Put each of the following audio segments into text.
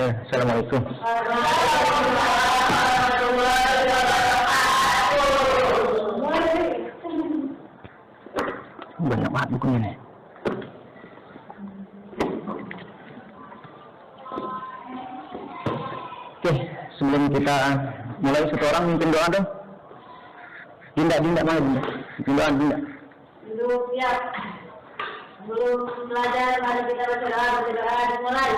Ya, assalamualaikum. Banyak banget bukunya nih. Oke, sebelum kita mulai, satu orang mimpin doa dong. Dinda mana Dinda? Mimpin doa Dinda. Belum siap. Belum belajar, mari kita berdoa dimulai.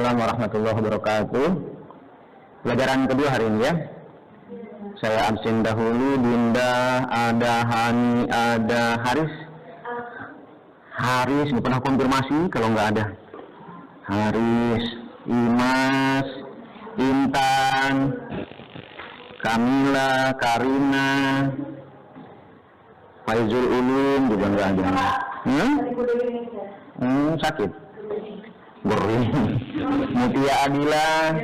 Warahmatullahi wabarakatuh. Pelajaran kedua hari ini ya. Saya absen dahulu. Dinda, ada Hani, ada Haris. Haris, nggak pernah konfirmasi kalau nggak ada. Haris, Imas, Intan, Kamila, Karina, Faizul Ulum juga nggak ada. Sakit. Beri. Mutia Adila,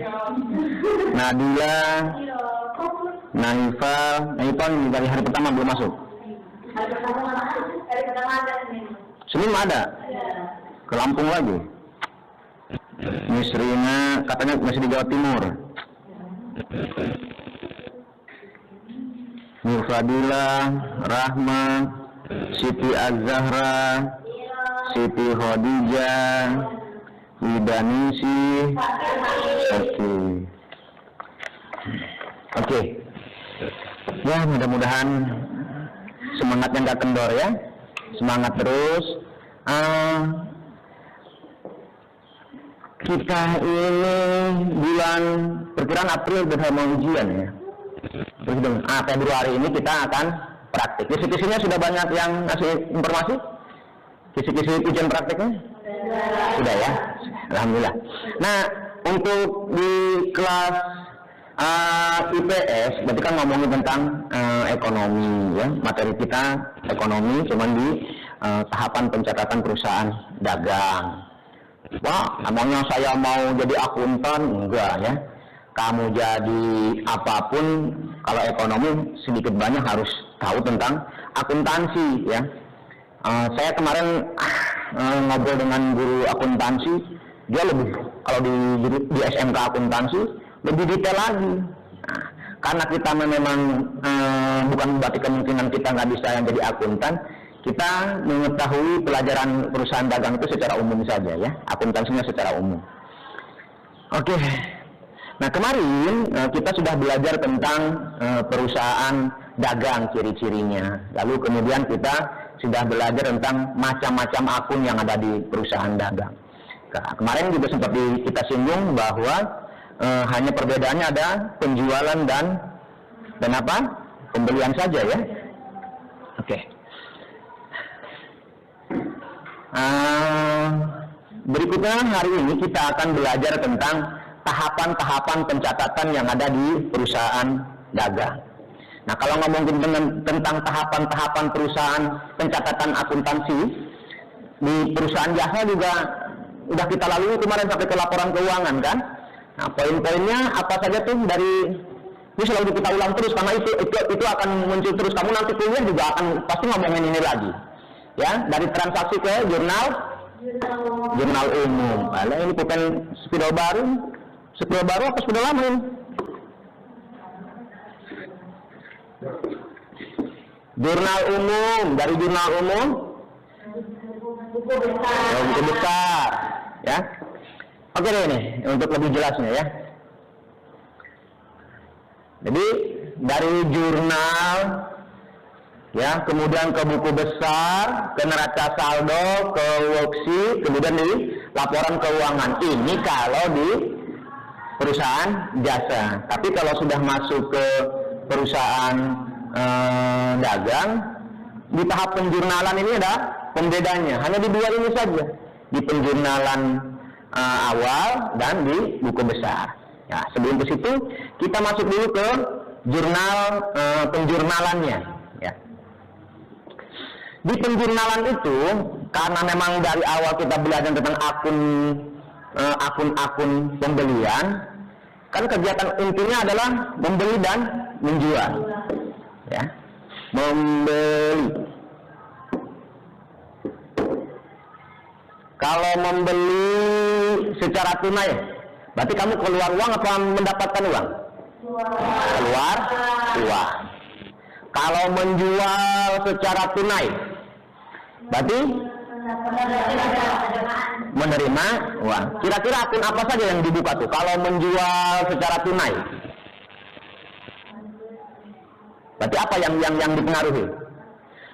Nadila, Naifal ini dari hari pertama belum masuk. Hari pertama ada Senin ada. Ke Lampung lagi. Misrina katanya masih di Jawa Timur. Nurfadila, Rahma, Siti Az-Zahra, Siti Khadijah, Widanisi. Oke. Ya, mudah-mudahan semangatnya nggak kendor ya. Semangat terus. Kita ini bulan perkiraan April sudah mau ujian ya. Terus Februari ini kita akan praktik. Kisi-kisinya sudah banyak yang ngasih informasi. Kisi-kisi ujian praktiknya sudah ya. Alhamdulillah. Nah, untuk di kelas IPS berarti kan ngomongin tentang ekonomi ya. Materi kita ekonomi cuman di tahapan pencatatan perusahaan dagang. Wah, emangnya saya mau jadi akuntan? Enggak ya. Kamu jadi apapun, kalau ekonomi sedikit banyak harus tahu tentang akuntansi ya. Saya kemarin ngobrol dengan guru akuntansi, dia lebih, kalau di SMK akuntansi lebih detail lagi. Nah, karena kita memang bukan berarti kemungkinan kita nggak bisa jadi akuntan, kita mengetahui pelajaran perusahaan dagang itu secara umum saja ya, akuntansinya secara umum. Oke. Nah, kemarin kita sudah belajar tentang perusahaan dagang, ciri-cirinya. Lalu kemudian kita sudah belajar tentang macam-macam akun yang ada di perusahaan dagang. Nah, kemarin juga sempat kita singgung bahwa hanya perbedaannya ada penjualan dan apa? Pembelian saja ya. Oke. Berikutnya hari ini kita akan belajar tentang tahapan-tahapan pencatatan yang ada di perusahaan dagang. Nah, kalau ngomongin tentang tahapan-tahapan perusahaan pencatatan akuntansi di perusahaan jasa juga udah kita lalui kemarin sampai ke laporan keuangan kan. Nah, poin-poinnya apa saja tuh dari ini selalu kita ulang terus karena itu akan muncul terus. Kamu nanti kuliah juga akan pasti ngomongin ini lagi. Ya, dari transaksi ke jurnal umum. Nah, ini bukan spidol baru apa spidol lama ini? Jurnal umum, dari jurnal umum, Buku besar. buku besar, ya. Oke deh ini untuk lebih jelasnya ya. Jadi dari jurnal, ya, kemudian ke buku besar, ke neraca saldo, ke worksheet, kemudian di laporan keuangan. Ini kalau di perusahaan jasa. Tapi kalau sudah masuk ke perusahaan dagang, di tahap penjurnalan ini ada pembedanya. Hanya di dua ini saja, di penjurnalan awal dan di buku besar. Ya, sebelum ke situ kita masuk dulu ke jurnal penjurnalannya. Ya. Di penjurnalan itu, karena memang dari awal kita belajar tentang akun-akun pembelian, kan kegiatan intinya adalah membeli dan menjual. Ya, membeli. Kalau membeli secara tunai, berarti kamu keluar uang atau mendapatkan uang? Keluar uang. Kalau menjual secara tunai, berarti menerima uang. Kira-kira akun apa saja yang dibuka tuh kalau menjual secara tunai? Berarti apa yang dipengaruhi?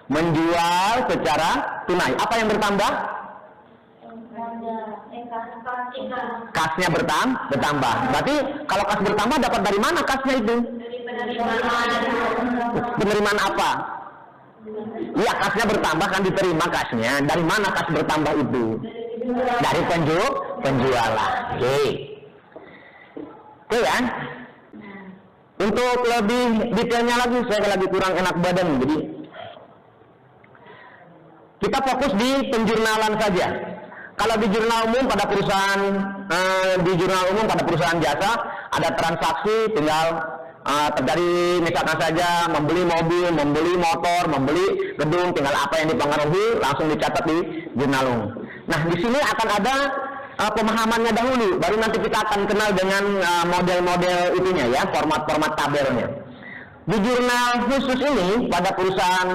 Menjual secara tunai. Apa yang bertambah? Kasnya bertambah. Berarti kalau kas bertambah dapat dari mana kasnya itu? Penerimaan apa? Iya, kasnya bertambah kan diterima kasnya. Dari mana kas bertambah itu? Dari penjualan. Oke ya. Untuk lebih detailnya lagi, saya lagi kurang enak badan, jadi kita fokus di penjurnalan saja. Kalau di jurnal umum pada perusahaan jasa ada transaksi, tinggal terjadi misalkan saja membeli mobil, membeli motor, membeli gedung, tinggal apa yang dipengaruhi langsung dicatat di jurnal umum. Nah, di sini akan ada pemahamannya dahulu, baru nanti kita akan kenal dengan model-model itunya ya, format-format tabelnya. Di jurnal khusus ini pada perusahaan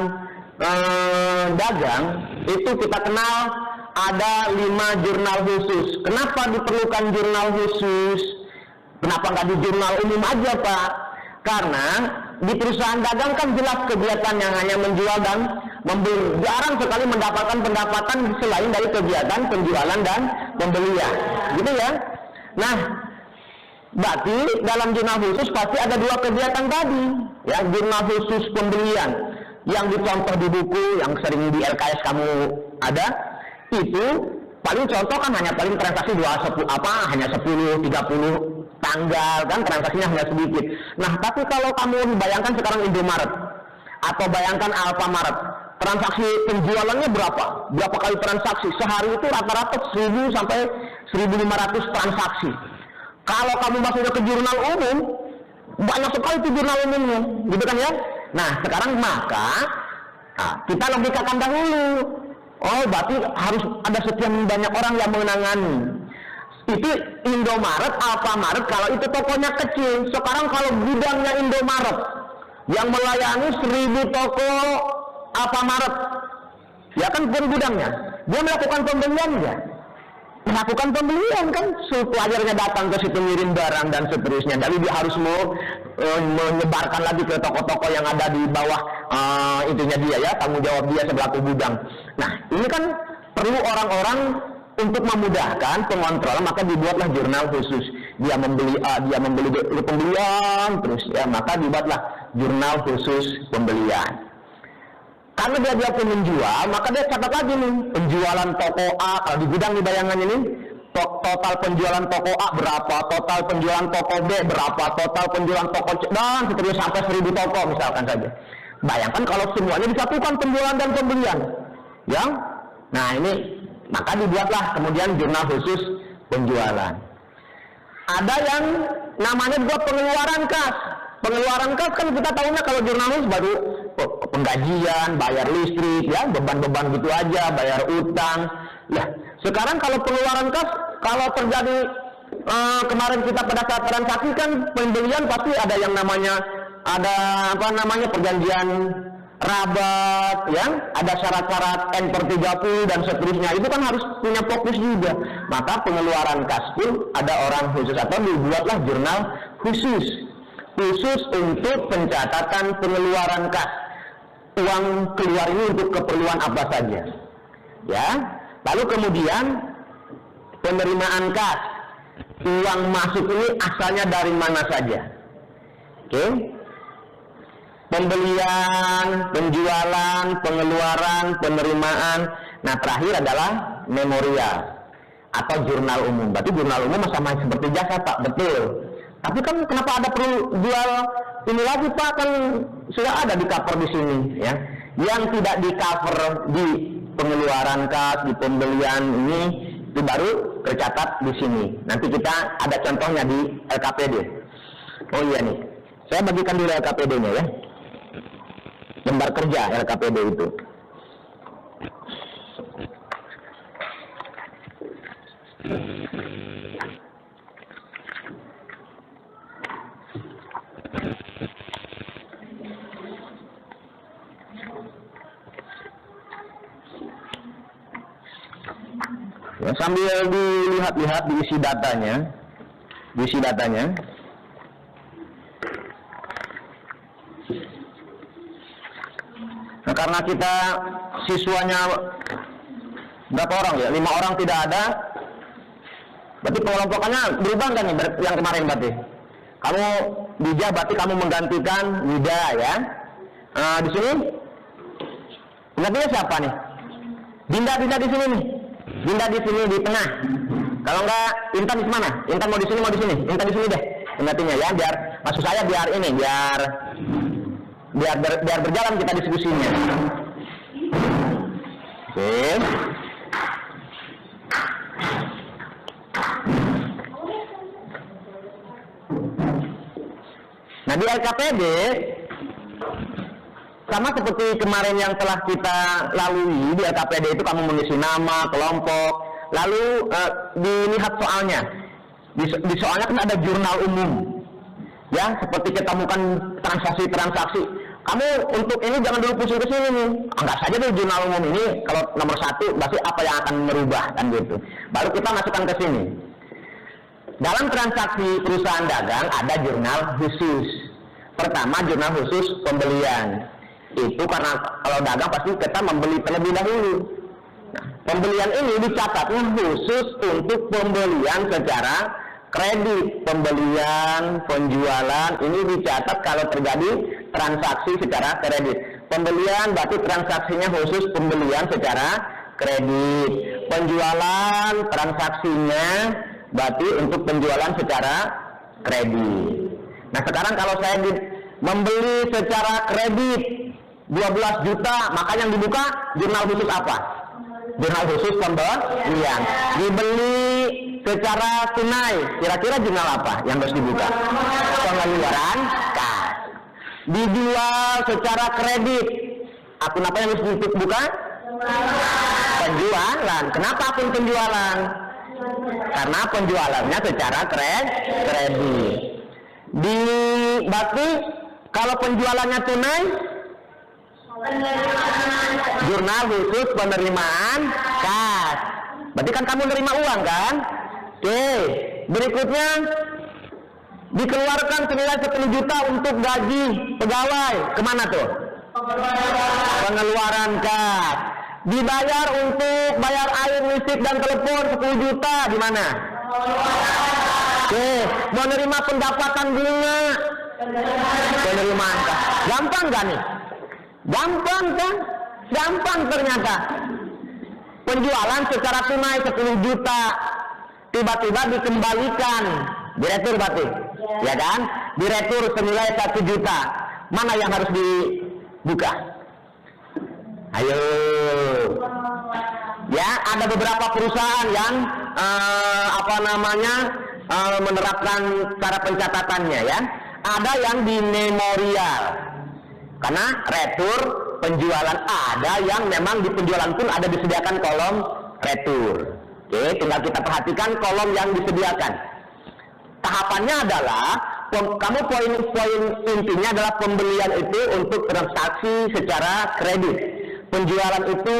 dagang itu kita kenal ada 5 jurnal khusus. Kenapa diperlukan jurnal khusus? Kenapa nggak di jurnal umum aja, Pak? Karena di perusahaan dagang kan jelas kegiatan yang hanya menjual dan membeli. Jarang sekali mendapatkan pendapatan selain dari kegiatan penjualan dan pembelian. Gitu ya. Nah, berarti dalam jurnal khusus pasti ada 2 kegiatan tadi. Ya, jurnal khusus pembelian yang dicontoh di buku yang sering di LKS kamu ada, itu paling contoh kan hanya paling transaksi hanya 10, 30 tanggal kan, transaksinya hanya sedikit. Nah, tapi kalau kamu bayangkan sekarang Indomaret atau bayangkan Alfamaret, transaksi penjualannya berapa? Berapa kali transaksi? Sehari itu rata-rata 1000 sampai 1500 transaksi. Kalau kamu masuk ke jurnal umum, banyak sekali itu jurnal umumnya, gitu kan ya? Nah, sekarang maka kita logikakan dahulu. Oh, berarti harus ada sekian banyak orang yang menangani. Itu Indomaret, Alfamaret kalau itu tokonya kecil. Sekarang kalau gudangnya Indomaret yang melayani 1000 toko Alfamaret, ya kan gudangnya, dia melakukan pembelian ya. Melakukan pembelian kan, pelajarnya datang ke situ ngirim barang dan seterusnya. Jadi dia harus menyebarkan lagi ke toko-toko yang ada di bawah itunya dia ya, tanggung jawab dia selaku gudang. Nah, ini kan perlu orang-orang untuk memudahkan pengontrolan, maka dibuatlah jurnal khusus. Dia membeli pembelian terus ya, maka dibuatlah jurnal khusus pembelian. Karena dia pun menjual, maka dia catat lagi nih penjualan toko A. Kalau di gudang nih bayangan ini, total penjualan toko A berapa, total penjualan toko B berapa, total penjualan toko C, dan seterusnya sampai 1000 toko misalkan saja. Bayangkan kalau semuanya disatukan penjualan dan pembelian, ya. Nah ini maka dibuatlah kemudian jurnal khusus penjualan. Ada yang namanya juga pengeluaran kas. Pengeluaran kas kan kita tahunya kalau jurnalis baru penggajian, bayar listrik, ya beban-beban gitu aja, bayar utang. Nah, sekarang kalau pengeluaran kas, kalau terjadi kemarin kita pada saat transaksi kan pembelian pasti ada yang namanya perjanjian rabat, ya, ada syarat-syarat N/30 dan seterusnya, itu kan harus punya fokus juga. Maka pengeluaran kas pun ada orang khusus atau dibuatlah jurnal khusus untuk pencatatan pengeluaran kas. Uang keluar ini untuk keperluan apa saja, ya. Lalu kemudian penerimaan kas, uang masuk ini asalnya dari mana saja, oke? Pembelian, penjualan, pengeluaran, penerimaan. Nah, terakhir adalah memorial atau jurnal umum. Berarti jurnal umum sama seperti jasa, Pak, betul. Tapi kan kenapa ada perlu jual ini lagi, Pak? Kan sudah ada di cover di sini, ya. Yang tidak di cover di pengeluaran kas, di pembelian ini itu baru tercatat di sini. Nanti kita ada contohnya di LKPD. Oh iya nih, saya bagikan dulu LKPD-nya ya. Lembar kerja LKPD itu. Ya, sambil dilihat-lihat diisi datanya. Nah, karena kita siswanya berapa orang ya? 5 orang tidak ada. Berarti pengelompokannya berubah kan nih yang kemarin berarti? Kamu Bija berarti kamu menggantikan Wida ya. Di sini penggantinya siapa nih? Dinda di sini nih. Dinda di sini di tengah. Kalau enggak Intan di mana? Intan mau di sini Intan di sini deh. Penggantinya ya, biar maksud saya biar berjalan kita diskusinya. Oke. Nah, di LKPD sama seperti kemarin yang telah kita lalui, di LKPD itu kamu mengisi nama, kelompok, lalu dilihat soalnya. Di soalnya kan ada jurnal umum. Ya, seperti kita temukan transaksi. Kamu untuk ini jangan dulu pusing ke sini nih. Anggap saja dulu jurnal umum ini kalau nomor 1 berarti apa yang akan merubah kan gitu. Baru kita masukkan ke sini. Dalam transaksi perusahaan dagang ada jurnal khusus. Pertama jurnal khusus pembelian. Itu karena kalau dagang pasti kita membeli terlebih dahulu. Nah, pembelian ini dicatatnya khusus untuk pembelian secara kredit. Pembelian, penjualan ini dicatat kalau terjadi transaksi secara kredit. Pembelian berarti transaksinya khusus pembelian secara kredit. Penjualan transaksinya berarti untuk penjualan secara kredit. Nah, sekarang kalau saya membeli secara kredit 12 juta, maka yang dibuka jurnal khusus apa? Jurnal khusus pembelian. Dibeli secara tunai, kira-kira jurnal apa yang harus dibuka? Pengeluaran kas. Dijual secara kredit, akun apa yang harus dibuka? Penjualan. Kenapa akun penjualan? Karena penjualannya secara kredit. Berarti kalau penjualannya tunai, jurnal khusus penerimaan kas. Berarti kan kamu nerima uang kan? Oke. Berikutnya dikeluarkan senilai 10 juta untuk gaji pegawai. Kemana tuh? Pengeluaran kas. Dibayar untuk bayar air, listrik dan telepon 10 juta di mana? Oke. Menerima pendapatan bunga. Penerimaan kas. Gampang gak nih? Gampang kan? Gampang ternyata. Penjualan secara tunai 10 juta tiba-tiba dikembalikan diretur berarti, ya kan? Diretur senilai 1 juta. Mana yang harus dibuka? Ayo. Ya, ada beberapa perusahaan yang menerapkan cara pencatatannya ya. Ada yang di memorial. Karena retur penjualan, ada yang memang di penjualan pun ada disediakan kolom retur. Oke, tinggal kita perhatikan kolom yang disediakan. Tahapannya adalah Kamu poin intinya adalah pembelian itu untuk transaksi secara kredit. Penjualan itu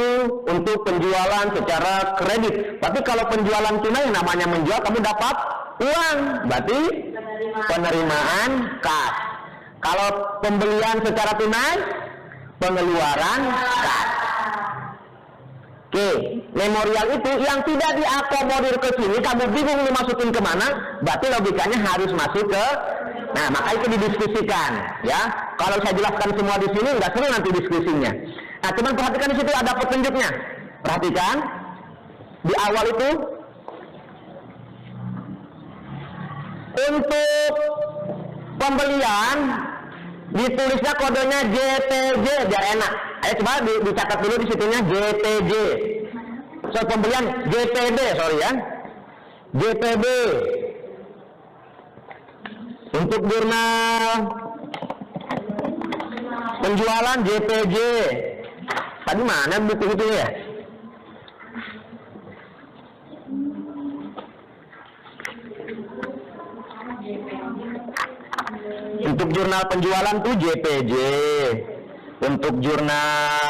untuk penjualan secara kredit. Tapi kalau penjualan tunai namanya menjual, kamu dapat uang, berarti penerimaan kas. Kalau pembelian secara tunai, pengeluaran kas. Oke, memorial itu yang tidak diakomodir ke sini, kamu bingung dimasukin kemana, berarti logikanya harus masuk ke. Nah, maka itu didiskusikan, ya. Kalau saya jelaskan semua di sini, nggak seru nanti diskusinya. Nah, cuman perhatikan di situ ada petunjuknya. Perhatikan di awal itu untuk pembelian ditulisnya kodenya JTJ biar enak. Ayo coba dicatat dulu di situnya JTJ. So pembelian JTB, sorry ya. JTB. Untuk jurnal penjualan JTJ. Tadi mana buku itu ya? Untuk jurnal penjualan tuh JPJ. Untuk jurnal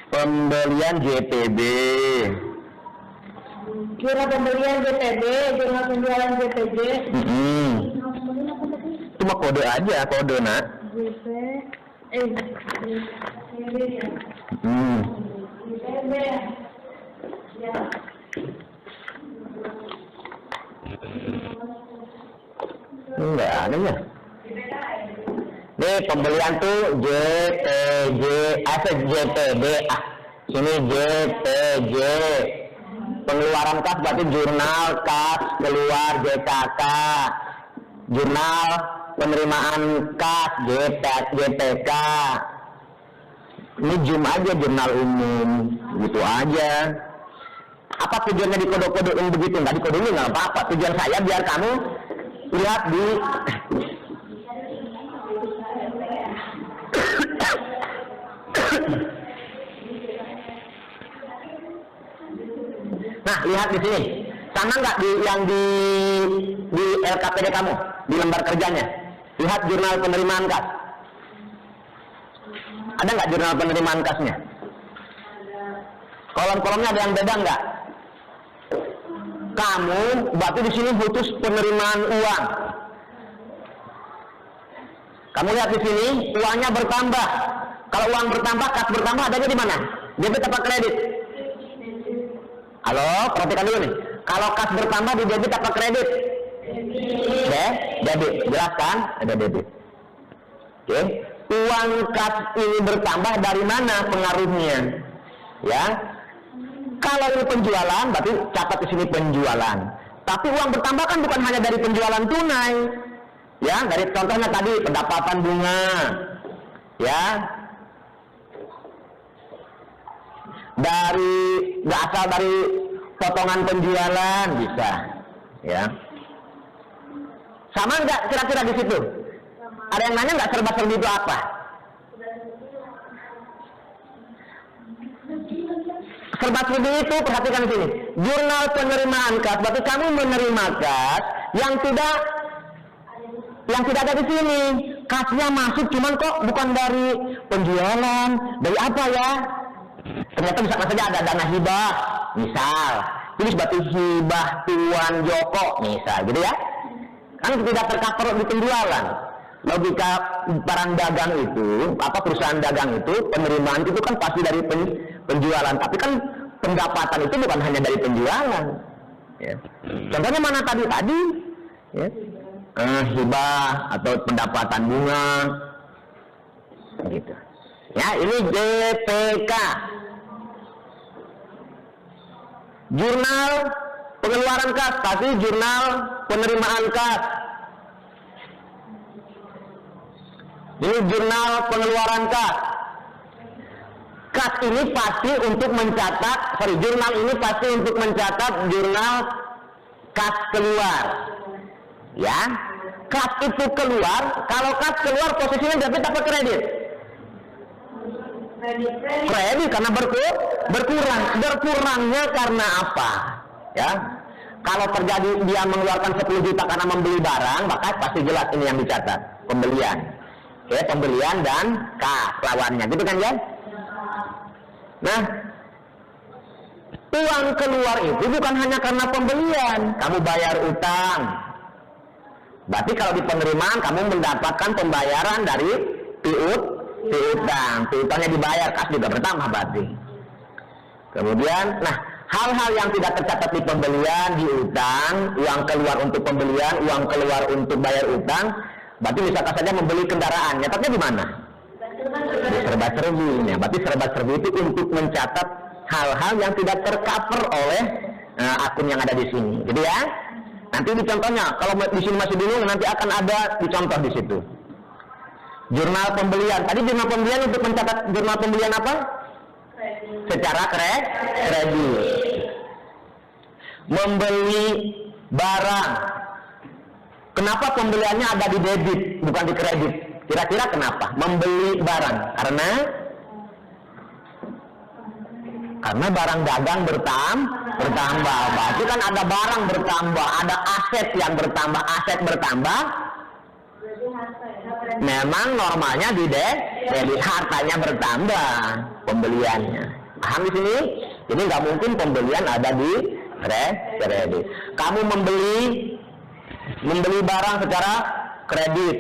pembelian JPB. Jurnal pembelian JPB, jurnal penjualan JPJ. Cuma kode aja, kode nak. Enggak ada ya. Nih pembelian tuh JTJ, JTB. Sini JTJ. Pengeluaran kas berarti jurnal kas keluar JKK. Jurnal penerimaan kas JPK. Ini zoom aja jurnal umum, gitu aja. Apa tujuannya di kode-kodein begitu? Nggak dikodein nggak apa-apa. Tujuan saya biar kamu lihat di nah, lihat di sini. Sama nggak yang di LKPD kamu di lembar kerjanya? Lihat jurnal penerimaan kas. Ada nggak jurnal penerimaan kasnya? Kolom-kolomnya ada yang beda nggak? Kamu berarti di sini butuh penerimaan uang. Kamu lihat di sini uangnya bertambah. Kalau uang bertambah, kas bertambah adanya di mana? Debit apa kredit? Halo, perhatikan dulu nih. Kalau kas bertambah di debit apa kredit? Debit. Jelas kan? Ada debit. Oke. Uang kas ini bertambah dari mana pengaruhnya? Ya. Kalau ini penjualan, berarti catat di sini penjualan. Tapi uang bertambah kan bukan hanya dari penjualan tunai. Ya, dari contohnya tadi pendapatan bunga. Ya. Berasal dari potongan penjualan bisa. Ya. Sama nggak kira-kira di situ? Ada yang nanya nggak serba-serbi itu apa? Serba-serbi itu perhatikan sini. Jurnal penerimaan kas, berarti kami menerima kas yang tidak ada di sini. Kasnya masuk, cuman kok bukan dari penjualan, dari apa ya? Ternyata misalkan saja ada dana hibah, misal. Tulis berarti hibah Tuan Joko, misal, gitu ya? Kan tidak tercover di penjualan. Logika barang dagang itu, perusahaan dagang itu, penerimaan itu kan pasti dari penjualan. Tapi kan pendapatan itu bukan hanya dari penjualan. Ya. Contohnya mana tadi? Ya. Hibah atau pendapatan bunga. Gitu. Ya, ini JPK. Jurnal pengeluaran kas, pasti jurnal penerimaan kas. Ini jurnal pengeluaran kas. Kas ini pasti untuk mencatat, jurnal ini pasti untuk mencatat jurnal kas keluar. Ya, kas itu keluar, kalau kas keluar posisinya debit apa kredit? Kredit karena berkurang. Berkurangnya karena apa? Ya, Kalau terjadi dia mengeluarkan 10 juta karena membeli barang, maka pasti jelas ini yang dicatat, pembelian. Oke, pembelian dan kas lawannya, gitu kan ya? Nah, uang keluar itu bukan hanya karena pembelian, kamu bayar utang. Berarti kalau di penerimaan kamu mendapatkan pembayaran dari piutang, piutangnya dibayar, kas juga bertambah berarti. Kemudian, nah, hal-hal yang tidak tercatat di pembelian, di utang, uang keluar untuk pembelian, uang keluar untuk bayar utang, berarti misalkan saja membeli kendaraan, nyatatnya di mana? Di serba-serbinya. Berarti serba-serbi itu untuk mencatat hal-hal yang tidak tercover oleh akun yang ada di sini, gitu ya. Nanti di contohnya, kalau di sini masih bingung, nanti akan ada dicontoh di situ. Jurnal pembelian. Tadi jurnal pembelian untuk mencatat jurnal pembelian apa? Secara kredit. Membeli barang. Kenapa pembeliannya ada di debit bukan di kredit? Kira-kira kenapa? Membeli barang karena barang dagang bertambah. Berarti kan ada barang bertambah, ada aset yang bertambah, aset bertambah. Memang normalnya di debit, hartanya bertambah, pembeliannya. Paham di sini? Ini nggak mungkin pembelian ada di kredit. Kamu membeli barang secara kredit.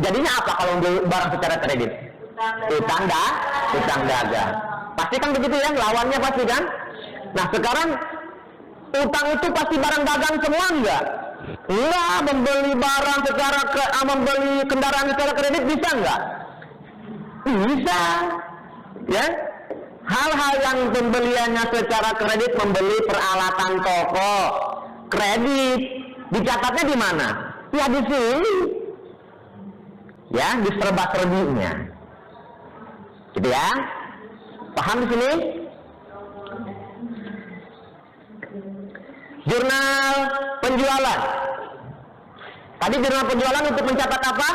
Jadinya apa kalau membeli barang secara kredit? Utang dagang. Pasti kan begitu ya, lawannya pasti kan? Nah sekarang utang itu pasti barang dagang semua enggak? Enggak, membeli kendaraan secara kredit bisa enggak? Bisa. Ya. Hal-hal yang pembeliannya secara kredit, membeli peralatan toko, kredit, dicatatnya di mana? Ya di sini. Ya, di serba-serbinya. Gitu ya. Paham di sini? Jurnal penjualan. Tadi jurnal penjualan untuk mencatat apa?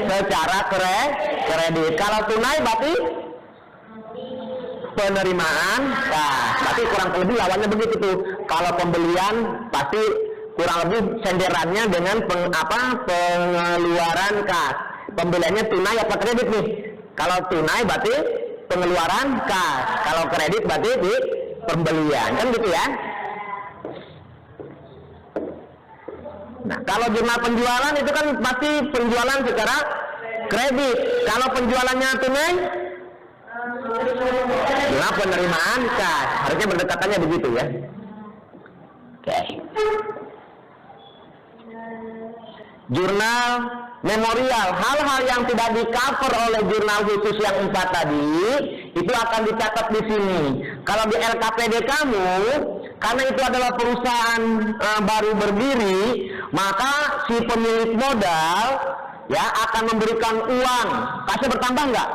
Secara kredit. Kalau tunai berarti penerimaan. Nah, berarti kurang lebih lawannya begitu tuh. Kalau pembelian pasti kurang lebih senderannya dengan pengeluaran kas. Pembeliannya tunai apa kredit nih? Kalau tunai berarti pengeluaran kas. Kalau kredit berarti di pembelian, kan gitu ya. Nah, kalau jurnal penjualan itu kan pasti penjualan secara kredit. Kalau penjualannya tunai, jurnal penerimaan kas. Harusnya berdekatannya begitu ya. Oke. Jurnal memorial, hal-hal yang tidak di-cover oleh jurnal khusus yang 4 tadi, itu akan dicatat di sini. Kalau di LKPD kamu, karena itu adalah perusahaan baru berdiri, maka si pemilik modal ya akan memberikan uang. Kasnya bertambah nggak?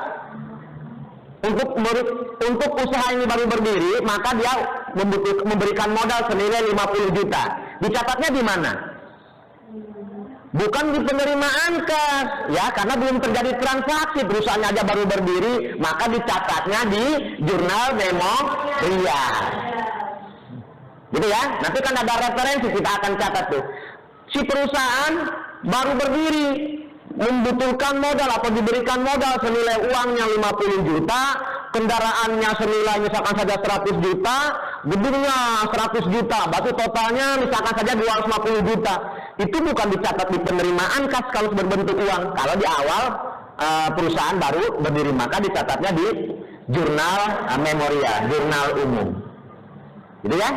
Untuk usaha ini baru berdiri, maka dia memberikan modal senilai 50 juta. Dicatatnya di mana? Bukan di penerimaan kas, ya, karena belum terjadi transaksi, perusahaannya aja baru berdiri, maka dicatatnya di jurnal memorial. Gitu ya, nanti kan ada referensi, kita akan catat tuh. Si perusahaan baru berdiri, membutuhkan modal atau diberikan modal senilai uangnya 50 juta, kendaraannya senilai misalkan saja 100 juta, gedungnya 100 juta, berarti totalnya misalkan saja 250 juta. Itu bukan dicatat di penerimaan kas kalau berbentuk uang. Kalau di awal perusahaan baru berdiri, maka dicatatnya di jurnal memorial, jurnal umum. Gitu ya?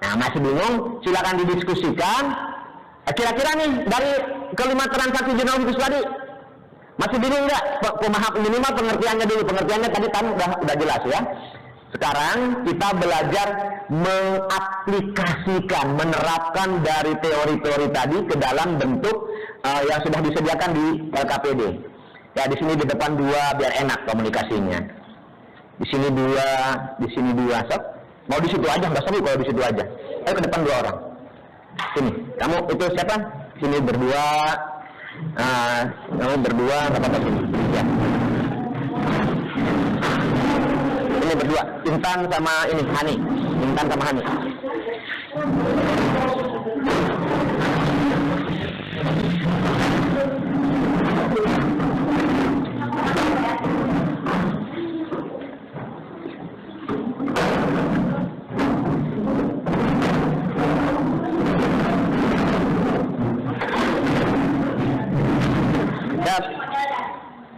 Nah, masih bingung? Silakan didiskusikan. Kira-kira nih dari kelima transaksi jurnal khusus tadi masih bingung nggak? Minimal pengertiannya dulu. Pengertiannya tadi kan udah jelas ya. Sekarang kita belajar mengaplikasikan, menerapkan dari teori-teori tadi ke dalam bentuk yang sudah disediakan di LKPD. Ya, di sini di depan 2 biar enak komunikasinya. Di sini 2, sob. Mau di situ aja, nggak seru kalau di situ aja. Ayo ke depan 2 orang. Sini, kamu itu siapa? Sini berdua, kamu berdua, apa sini? Ya. Ini berdua, Intan sama ini Hani. Intan sama Hani.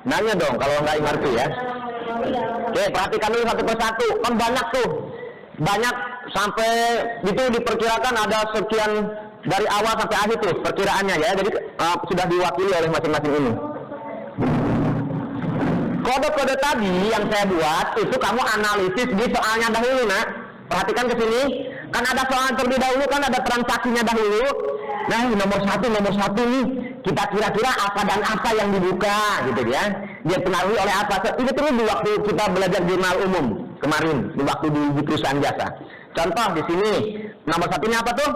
Nanya dong kalau nggak ngerti ya. Oke, perhatikan dulu satu persatu. Kan banyak tuh. Banyak sampai itu diperkirakan ada sekian dari awal sampai akhir tuh perkiraannya ya. Jadi sudah diwakili oleh masing-masing ini. Kode-kode tadi yang saya buat itu kamu analisis di soalnya dahulu, nak. Perhatikan ke sini. Kan ada soal terlebih dahulu, kan ada transaksinya dahulu. Nah, nomor satu nih. Kita kira-kira apa dan apa yang dibuka gitu ya. Dia pengaruhi oleh apa. Ini tuh di waktu kita belajar jurnal umum kemarin, di waktu di perusahaan jasa. Contoh di sini, nomor satunya apa tuh?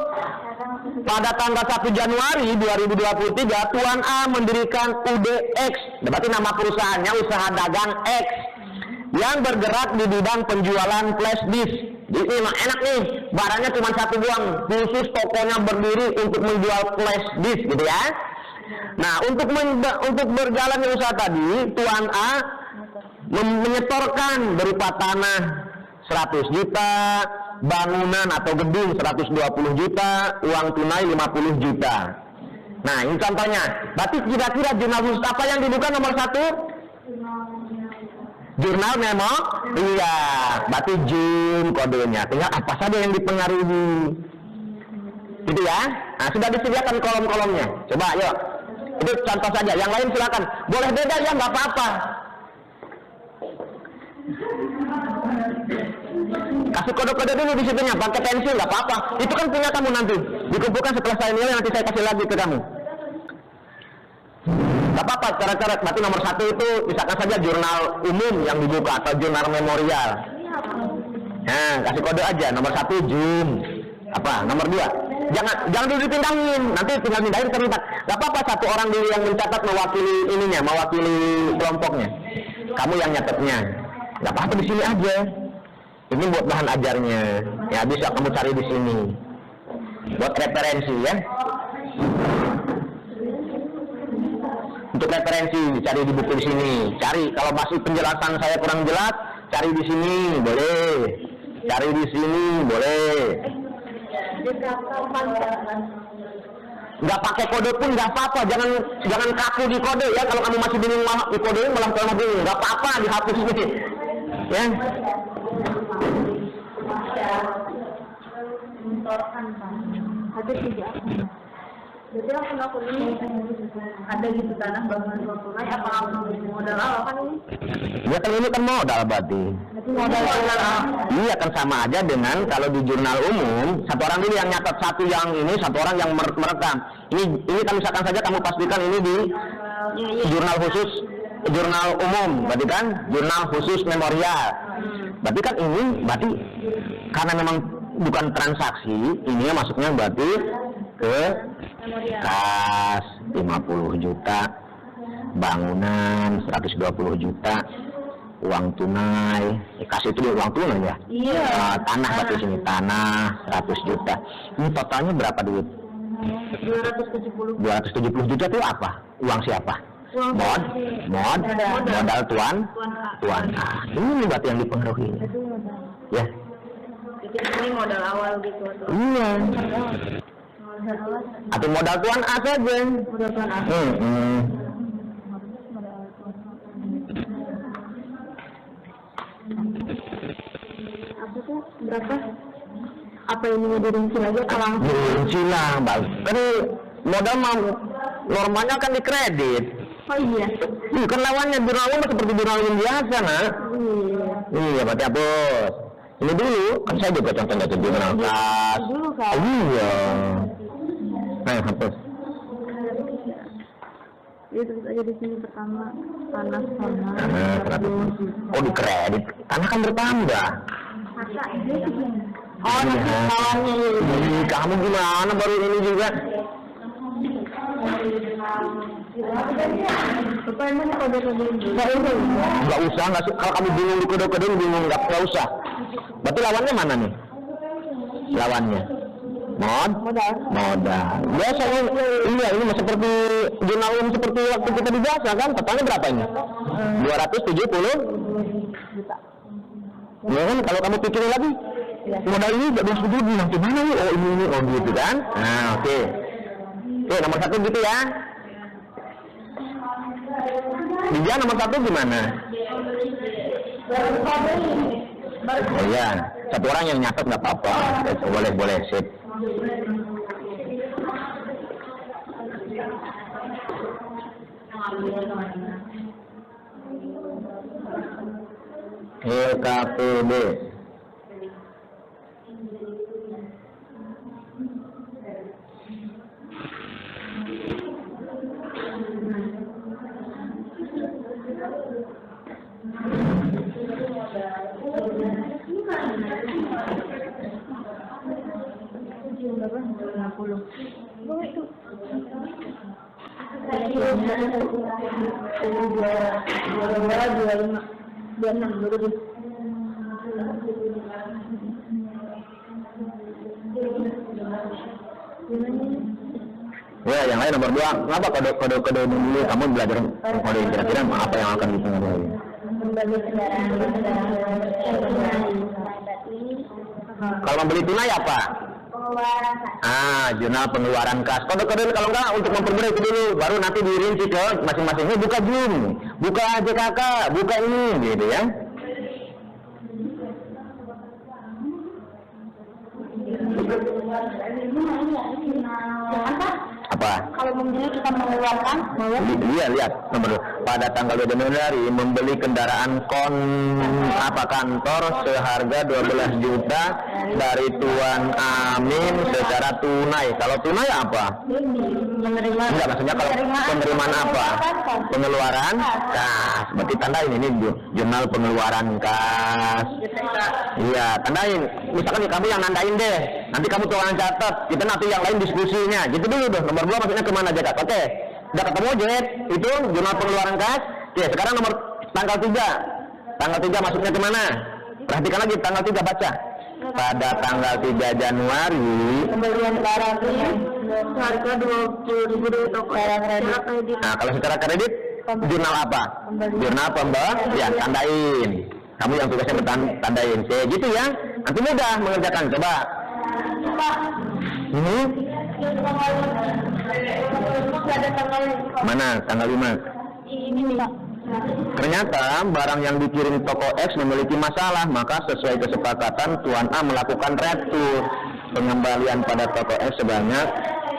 Pada tanggal 1 Januari 2023, Tuan A mendirikan UDX. Berarti nama perusahaannya Usaha Dagang X yang bergerak di bidang penjualan flash disk. Jadi ini enak nih, barangnya cuma satu doang, khusus tokonya berdiri untuk menjual flash disk gitu ya. Nah, untuk berjalannya usaha tadi, Tuan A menyetorkan berupa tanah 100 juta, bangunan atau gedung 120 juta, uang tunai 50 juta. Nah, ini contohnya. Berarti kira-kira jurnal khusus apa yang dibuka nomor 1? Jurnal memo? Iya, berarti JUM kodenya. Tinggal apa saja yang dipengaruhi. Gitu ya. Nah, sudah disediakan kolom-kolomnya. Coba, yuk. Itu contoh saja. Yang lain silakan. Boleh beda ya, nggak apa-apa. Kasih kode-kode dulu di situnya, pakai pensil nggak apa-apa. Itu kan punya kamu nanti. Dikumpulkan setelah saya nilai, nanti saya kasih lagi ke kamu. Gak apa-apa, cara-cara. Berarti nomor 1 itu misalkan saja jurnal umum yang dibuka atau jurnal memorial. Nah, kasih kode aja. Nomor 1 JUM. Apa? Nomor 2. Jangan dulu dipindahin. Nanti tinggal pindahin terlibat. Gak apa-apa, satu orang dulu yang mencatat mewakili ininya, mewakili kelompoknya. Kamu yang nyatetnya. Gak apa-apa, di sini aja. Ini buat bahan ajarnya. Ya bisa kamu cari di sini. Buat referensi ya. Untuk referensi cari di buku di sini. Cari kalau masih penjelasan saya kurang jelas, cari di sini boleh. Cari di sini boleh. Nggak pakai kode pun nggak apa-apa. Jangan kaku di kode ya. Kalau kamu masih bingung di kode malah bingung. Nggak apa-apa, dihapus ini. Ya. Ada 3. Jadi akun ini ada gitu tanah bangunan uang tunai apa modal awal kan ini? Ya kan ini kan modal berarti. Modal awal. Iya kan sama aja dengan kalau di jurnal umum satu orang ini yang nyatat satu yang ini, satu orang yang merekam. Ini kan misalkan saja kamu pastikan ini di jurnal khusus, jurnal umum, berarti kan jurnal khusus memorial. Berarti kan ini berarti karena memang bukan transaksi, ini masuknya berarti ke kas 50 juta, bangunan 120 juta, uang tunai, kas itu uang tunai ya? Iya. Tanah berarti sini, tanah 100 juta. Ini totalnya berapa duit? 270 juta itu apa? Uang siapa? Modal tuan. Ini berarti yang dipengaruhi. Ya. Ini modal awal gitu. Iya. Atau modal tuan A saja. Modal tuan A. Apa tuh? Berapa? Apa ini mau dirinci lagi? Kalau dirinci lah, Bang. Kan modal mau normalnya kan dikredit. oh iya. Kan lawannya jurnal umum seperti jurnal umum biasa, nak. Iya, berarti hapus. Ini dulu, kan saya juga contohnya itu jurnal kas. Dulu kan. Iya. Nah, hapus. Itu aja di sini pertama tanah sama. Oh, dikredit. Tanah kan bertambah. Oh, nanti lawannya ini. Kamu gimana baru ini juga? Nggak usah, kalau kamu bingung di kode-kode bingung nggak usah. Berarti lawannya mana nih? lawannya? Modal. Modal. Biasanya iya ini seperti jurnal umum seperti waktu kita di jasa kan, totalnya berapa ini? 270 Juta. ya kan, kalau kamu pikirin lagi modal ini 270 nanti mana nih, oh ini oh gitu kan. Nah oke. Oke, nomor 1 gitu ya. Dia nomor 1 gimana? Oh iya, satu orang yang nyatet nggak apa-apa, boleh sip. LKPD. Ya, yang lain nomor 2. Kenapa kode dulu kamu belajar kode kira-kira apa yang akan dipengaruhi? Membeli kendaraan. Kalau membeli tunai apa? Pengeluaran. Jurnal pengeluaran kas. Kode-kode kalau enggak untuk mempermudah itu dulu, baru nanti dirinci ke masing-masing. Ini buka JUM, buka JKK, buka ini, gitu ya. Apa? Kalau membeli kita mengeluarkan, Lihat nomor 2. Pada tanggal 2 Januari membeli kendaraan kantor seharga 12 juta dari Tuan Amin secara tunai. Kalau tunai apa? menerima. Enggak, maksudnya kalau penerimaan apa? Pengeluaran kas. Berarti tandain ini jurnal pengeluaran kas. Iya, tandain. Misalkan kamu yang nandain deh. Nanti kamu tolong catat. Kita nanti yang lain diskusinya. Gitu dulu dong. Nomor 2 maksudnya kemana aja, Kak? Oke. Udah ketemu, Jet? Itu jurnal pengeluaran kas. Oke, sekarang nomor tanggal 3. Tanggal 3 masuknya kemana? Perhatikan lagi tanggal 3, baca. Pada tanggal 3 Januari Pembelian barang ini harga 20.000 dari toko kredit. Nah, kalau secara kredit, jurnal apa? Jurnal pembelian, tandain. Kamu yang tugasnya tandain. Oke, gitu ya. Nanti mudah mengerjakan. Coba. Ini Ada tanggal mana? Tanggal 5. ini nih. Ternyata barang yang dikirim toko X memiliki masalah, maka sesuai kesepakatan Tuan A melakukan retur pengembalian pada toko X sebanyak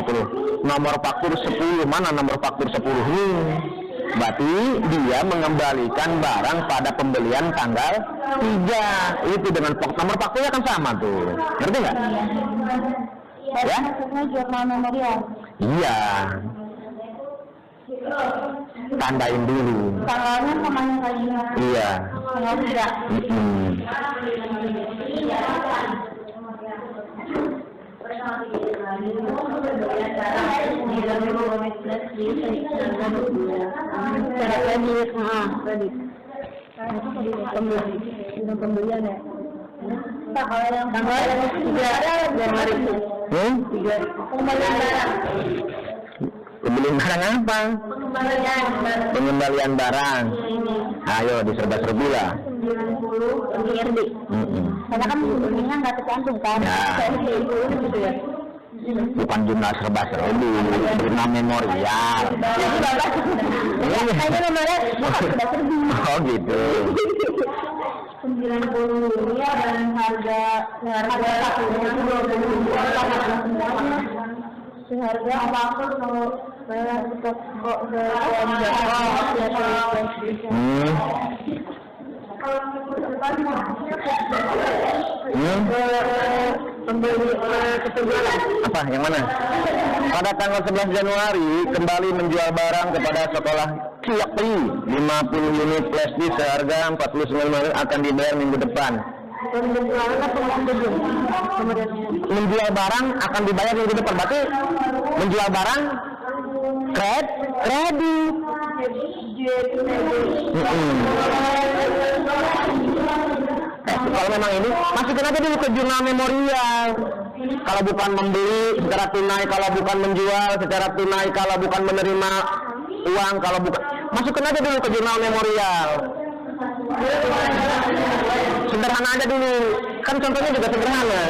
10. Nomor faktur 10, mana nomor faktur 10 ini? Berarti dia mengembalikan barang pada pembelian tanggal 3. Itu dengan nomor fakturnya kan sama tuh. Ngerti nggak? Ya? Maksudnya jurnal memorial. Iya. Tandain dulu. Tanggalnya sama yang tadi. Iya. Tanggal 3. Cara kredit, kredit. Pembelian ya. Kalau yang tanggal 3 Januari. 3. Pembelian barang. Beli barang apa? Pengembalian barang. Ayo diserba-serbi lah. 90 MIRD. Karena kan sebelumnya nggak tercantum kan? Ya. Gitu ya. Bukan jumlah serba-serbi, jumlah memorial. Ini nomornya sudah serbi. Oh gitu. 90 miliar dan harga satunya 20 semuanya. Seharga apapun kalau saya kok Apa? Yang mana? Pada tanggal 11 Januari kembali menjual barang kepada sekolah Ciakri 50 unit flash disk seharga 49 akan dibayar minggu depan. Menjual barang akan dibayar minggu depan. Berarti menjual barang kredit. Kalau memang ini, masukin aja dulu ke jurnal memorial. Kalau bukan membeli secara tunai, kalau bukan menjual secara tunai, kalau bukan menerima uang, kalau bukan, masukin aja dulu ke jurnal memorial. Sederhana aja dulu, kan contohnya juga sederhana.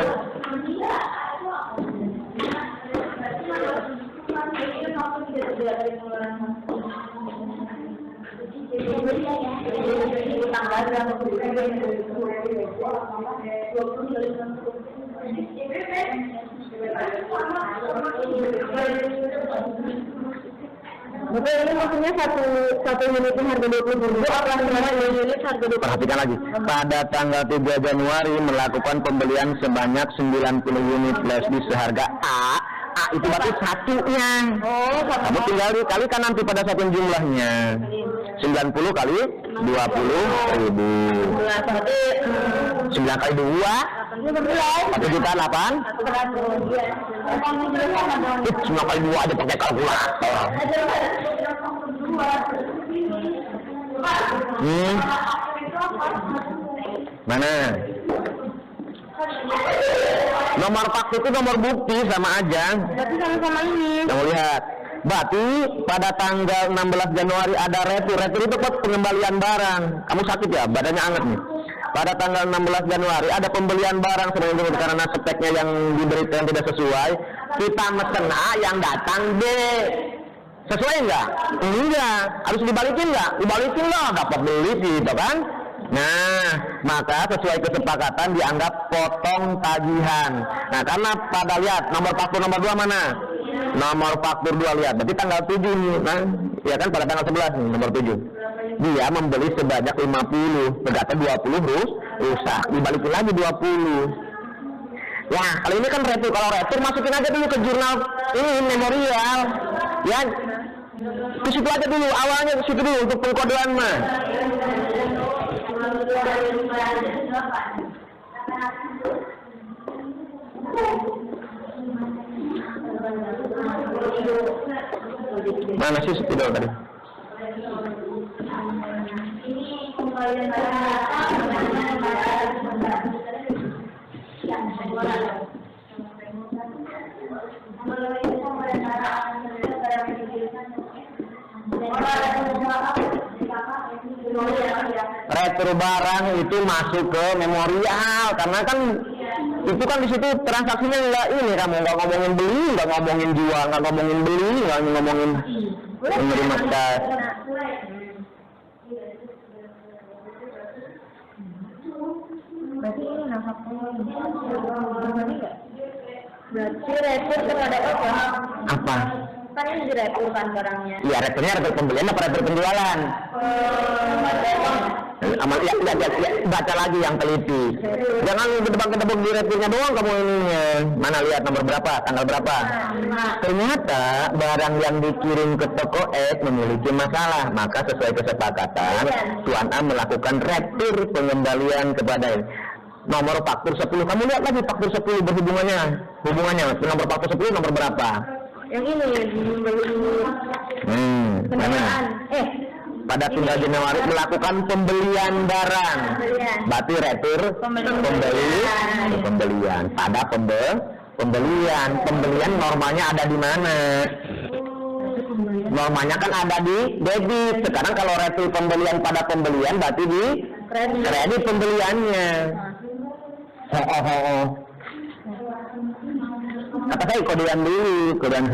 Betul, ini maksudnya satu unitnya harga 20.000, apa unit harga 20.000? Perhatikan lagi, pada tanggal 3 Januari melakukan pembelian sebanyak 90 unit flash disk seharga A itu berarti satunya. Oh, Kamu tinggal dikalikan nanti pada satu jumlahnya. 90 kali 20.000. berarti 9 kali 2 1 juta 8. Cuma kali 2 aja pakai kalkulator. Mana? Nomor faktur itu nomor bukti sama aja. berarti sama-sama ini. Kamu lihat. Berarti pada tanggal 16 Januari ada retur. Retur itu buat pengembalian barang. Kamu sakit ya? Badannya anget nih. Pada tanggal 16 Januari ada pembelian barang sebenarnya karena speknya yang diberikan tidak sesuai. Kita mesen A, yang datang B. Sesuai enggak? Enggak. Harus dibalikin enggak? Dibalikin loh, dapat beli gitu kan? Nah, maka sesuai kesepakatan dianggap potong tagihan. Nah, karena pada lihat nomor faktur nomor 2 mana? Nomor faktur 2 lihat. Berarti tanggal 7 nih, nah, ya kan pada tanggal 11 nih, nomor 7. Dia membeli sebanyak 50, ternyata 20 rusak. Dibalikin lagi 20. Ya, kalau ini kan retur. Kalau retur masukin aja dulu ke jurnal ini memorial. Ya, ke situ aja dulu, awalnya ke situ dulu untuk pengkodean mah. Mana sih spidol tadi? Retur barang itu masuk ke memorial karena kan itu kan di situ transaksinya enggak ini, kamu nggak ngomongin beli, nggak ngomongin jual, nggak ngomongin beli, nggak ngomongin menerima cash. Berarti ini berarti retur terhadap apa? Apa? Kan ini diretur kan barangnya. Iya, returnya retur pembelian apa retur penjualan? Amal ya, baca lagi yang teliti. Jangan gedebak-gedebuk di returnya doang kamu ininya. Mana lihat nomor berapa, tanggal berapa? Ternyata barang yang dikirim ke toko X memiliki masalah, maka sesuai kesepakatan Tuan A melakukan retur pengembalian kepada nomor faktur 10. Kamu lihat lagi faktur 10 hubungannya nomor faktur 10 nomor berapa? Yang ini mana? Pada tanggal Januari melakukan pembelian barang. Berarti retur pembelian. Pada pembelian normanya ada di mana? Normanya kan ada di debit. Sekarang kalau retur pembelian pada pembelian berarti di kredit pembeliannya. Kata saya kodean dulu, kodean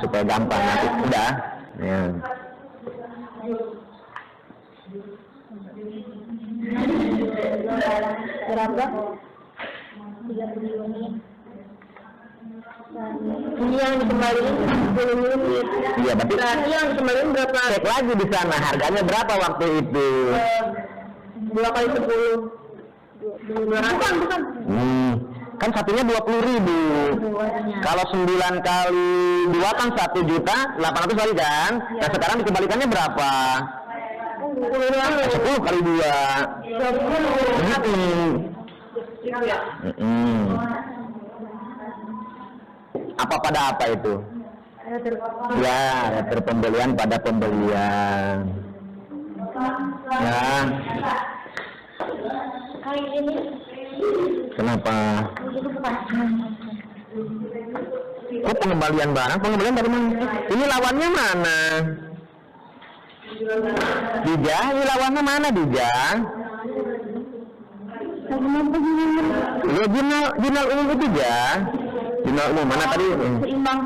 supaya gampang nanti udah. Ya. berapa? 30 unit. Ini yang dikembaliin 10 unit. Iya, berarti yang dikembaliin berapa? Cek lagi di sana harganya berapa waktu itu. 2 kali 10. Bukan. Kan satunya 20.000. Kalau 9 kali 2 kan 1.800.000 kali kan? Nah sekarang dikembalikannya berapa? 10 kali 2. 20. Apa pada apa itu? Ya, retur pembelian pada pembelian. Ya. Kayak ini. Kenapa? Itu bukan. Oh, pengembalian barang, pengembalian dari mana? Ini lawannya mana? Dija, ini lawannya mana Dija? Ya, jurnal umum itu ya. Jurnal umum mana tadi? Seimbang.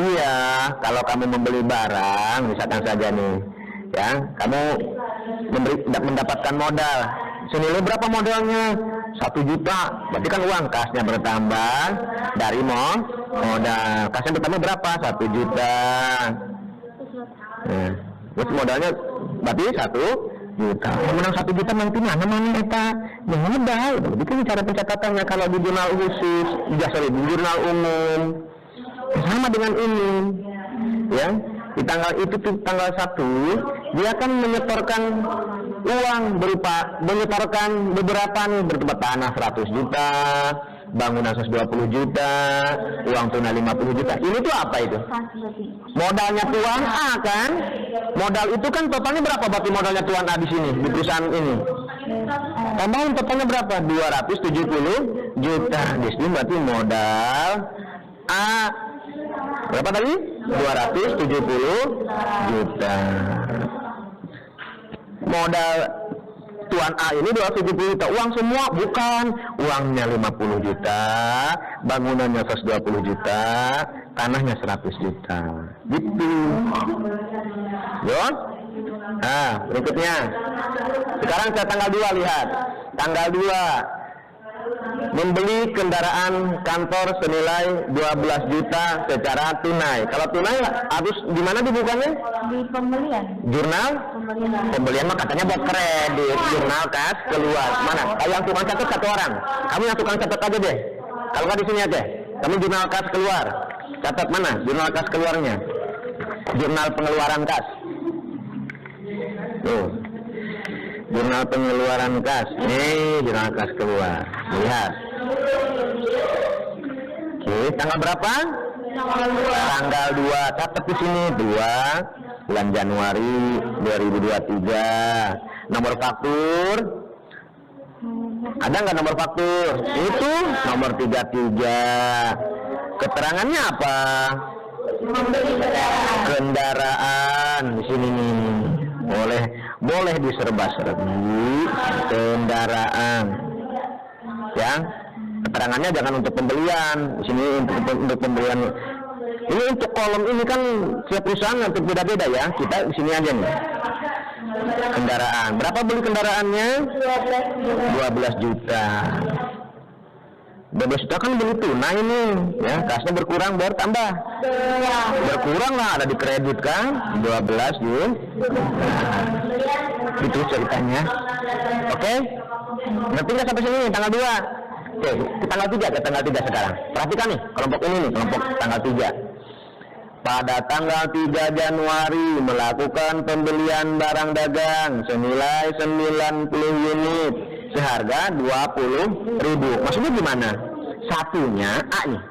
Iya, kalau kamu membeli barang, misalkan saja nih, ya, kamu mendapatkan modal. Senilai berapa modalnya? 1 juta. Berarti kan uang kasnya bertambah dari modal. Kasnya bertambah berapa? 1 juta. Nah, terus modalnya berarti 1 juta. Menang 1 juta nanti mana eta? Yang modal. Begitu cara pencatatannya kalau di jurnal khusus, di jurnal umum. Sama dengan ini, ya. Di tanggal itu tanggal 1 dia akan menyetorkan uang menyetorkan beberapa nih, berupa tanah 100 juta, bangunan 120 juta, uang tunai 50 juta. Ini tuh apa itu? Modalnya tuan A kan? Modal itu kan totalnya berapa berarti modalnya tuan A di sini di perusahaan ini? Tambahin totalnya berapa? 270 juta. Di sini berarti modal A berapa tadi? 270 juta. Modal tuan A ini 270 juta. Uang semua bukan. Uangnya 50 juta, bangunannya 120 juta, tanahnya 100 juta. Gitu. Yo? Nah, berikutnya. Sekarang ke tanggal 2 lihat. Tanggal 2. Membeli kendaraan kantor senilai 12 juta secara tunai. Kalau tunai harus di mana dibukanya? Di pembelian. Jurnal? Pembelian mah katanya buat kredit. Jurnal kas keluar. Mana? Yang tukang catat 1 orang. Kamu yang tukang catat aja deh. Kalau nggak di sini aja. Kamu jurnal kas keluar. Catat mana? Jurnal kas keluarnya. Jurnal pengeluaran kas. Tuh. Jurnal pengeluaran kas. Jurnal kas keluar. Lihat. Oke, tanggal berapa? Tanggal 2. Catat di sini 2 bulan Januari 2023. Nomor faktur. Ada nggak nomor faktur? Itu nomor 33. Keterangannya apa? Kendaraan di sini nih. Boleh diserba-serbi kendaraan. Ya, keterangannya jangan untuk pembelian. Di sini untuk pembelian. Ini untuk kolom ini kan setiap perusahaan untuk beda-beda ya. Kita di sini aja nih. Kendaraan. Berapa beli kendaraannya? 12 juta. 12 juta kan beli tunai nih, ya. Kasnya berkurang bertambah. Berkurang lah, ada di kredit kan? 12 juta. Itu ceritanya. Oke? Ngerti nggak sampai sini tanggal 2? Oke, tanggal 3 sekarang. Perhatikan nih, kelompok ini nih, kelompok tanggal 3. Pada tanggal 3 Januari melakukan pembelian barang dagang senilai 90 unit seharga 20.000. Maksudnya gimana? Satunya A nih,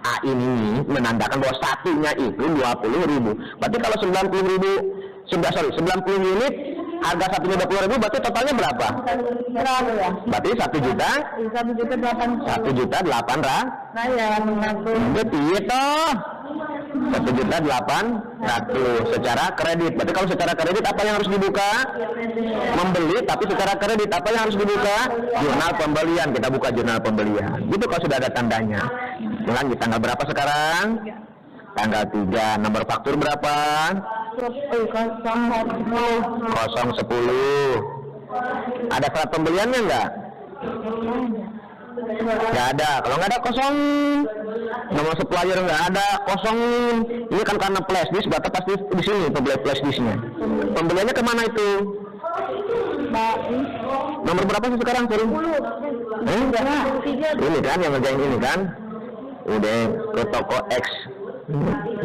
A ini menandakan bahwa satunya itu 20.000. Berarti kalau 90 unit harga satunya 20.000, berarti totalnya berapa? Berapa ya? Berarti 1 juta? 1.800.000. Nah ya, mengaku. Berarti itu 1.800.000 secara kredit. Berarti kalau secara kredit apa yang harus dibuka? Membeli, tapi secara kredit apa yang harus dibuka? Jurnal pembelian. Kita buka jurnal pembelian. Gitu kalau sudah ada tandanya. Ulangi, tanggal berapa sekarang? Tanggal 3. Nomor faktur berapa? 010. Ada surat pembeliannya enggak? Nggak ada. Kalau nggak ada kosong. Nomor supplier nggak ada, kosong. Ini kan karena flash disk, berarti pasti di sini pembelian flash disknya. Pembeliannya kemana itu? Nomor berapa sih sekarang? 10. Ini kan yang ngerjain ini kan? Udah ke toko X.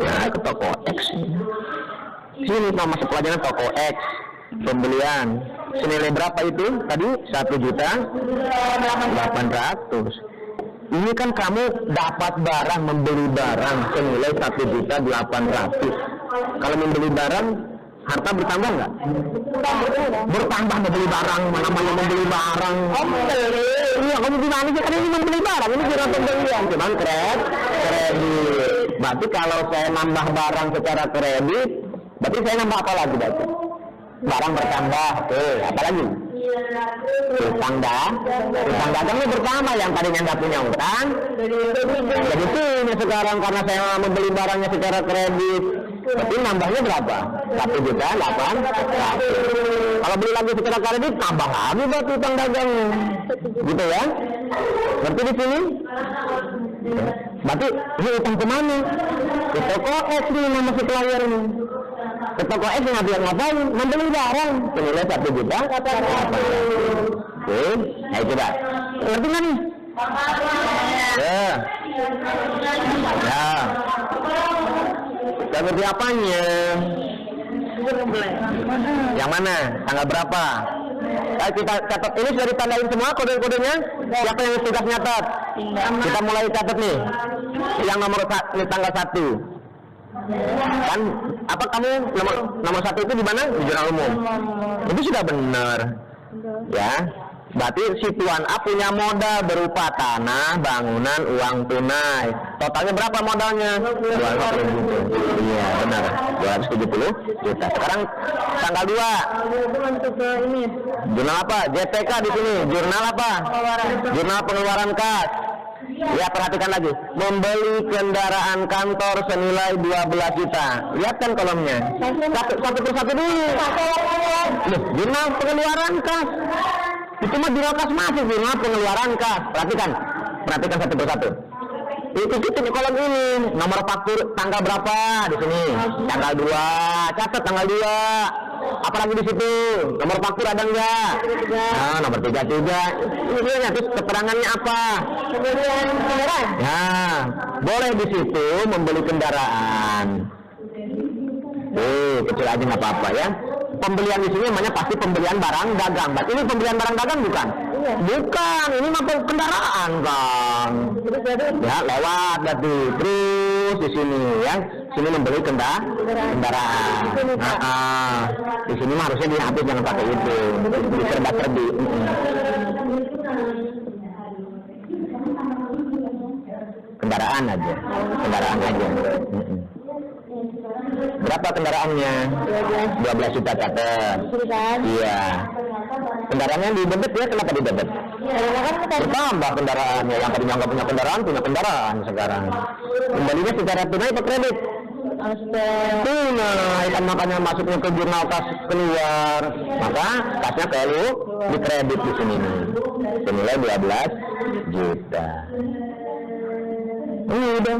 Ya, ke toko X. Sini nama suppliernya toko X. Pembelian senilai berapa itu tadi? 1.800.000. Ini kan kamu dapat barang, membeli barang senilai 1.800.000. Kalau membeli barang Harta bertambah nggak? Bertambah membeli barang, mana namanya membeli barang. Iya, kamu gimana sih? Kan ini membeli barang, ini kira pembelian, cuman kredit. Berarti kalau saya nambah barang secara kredit, berarti saya nambah apa lagi berarti? Barang bertambah, apa lagi? Utang dagangnya bertambah, yang tadinya nggak punya utang, jadi punya sekarang karena saya membeli barangnya secara kredit. Berarti nambahnya berapa? 1 juta 800. Kalau beli lagi secara kredit tambah lagi buat utang dagang, gitu ya? Berarti di sini, berarti ini utang kemana? Ke toko es nih nama supplier ini. Ke toko es ngapain? Membeli barang senilai 1 juta 800. Oke, nah itu dah. Ngerti nggak nih? Ya. Seperti apanya? Yang mana? Tanggal berapa? Kita catat, ini sudah ditandain semua kode-kodenya. Siapa yang tugas nyatat? Kita mulai catat nih. Yang nomor ini tanggal 1. Kan apa kamu nomor 1 itu di mana? Di jurnal umum. Itu sudah benar. Ya. Berarti si Tuan A punya modal berupa tanah, bangunan, uang tunai. Totalnya berapa modalnya? 250 juta. Iya, benar. 270 juta. Sekarang tanggal 2. Jurnal apa? JPK di sini. Jurnal apa? Jurnal pengeluaran kas. Ya, perhatikan lagi. Membeli kendaraan kantor senilai 12 juta. Lihat kan kolomnya. Satu persatu dulu. Jurnal pengeluaran kas. Itu mah jurnal kas masuk, jurnal pengeluaran kas. Perhatikan satu persatu. Itu nih kolom ini. Nomor faktur tanggal berapa di sini? Tanggal 2. Catat tanggal 2. Apalagi di situ? Nomor faktur ada enggak? Nah, nomor 33. Ini terus keterangannya apa? Pembelian kendaraan. Nah, boleh di situ membeli kendaraan. Kecil aja nggak apa-apa ya. Pembelian di sini namanya pasti pembelian barang dagang. Berarti ini pembelian barang dagang bukan? Iya. Bukan, ini mah kendaraan kan. Ya lewat berarti. Terus di sini ya, sini membeli kendaraan. Di sini mah harusnya dihapus, jangan pakai itu. Diserba-serbi. Kendaraan aja. Berapa kendaraannya? 12 juta catat. Iya. Kendaraannya di debit ya, kenapa di debit? Bertambah kendaraannya, yang tadinya nggak punya kendaraan sekarang. Kembalinya secara tunai atau kredit? Tunai, kan makanya masuknya ke jurnal kas keluar. Maka kasnya perlu di kredit di sini nih. Senilai 12 juta. Udah.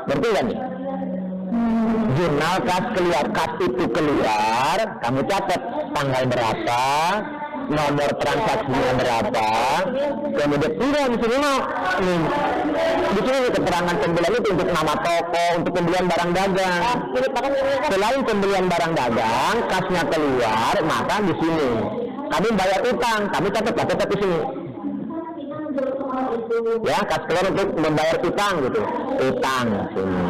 Berarti kan nih? Jurnal kas keluar, kas itu keluar, kamu catat tanggal berapa, nomor transaksinya berapa, kemudian di sini mah di sini keterangan pembelian itu untuk nama toko, untuk pembelian barang dagang. Selain pembelian barang dagang, kasnya keluar, maka di sini kami bayar utang, kami catat di sini. Ya, kas keluar untuk membayar utang gitu, utang sini.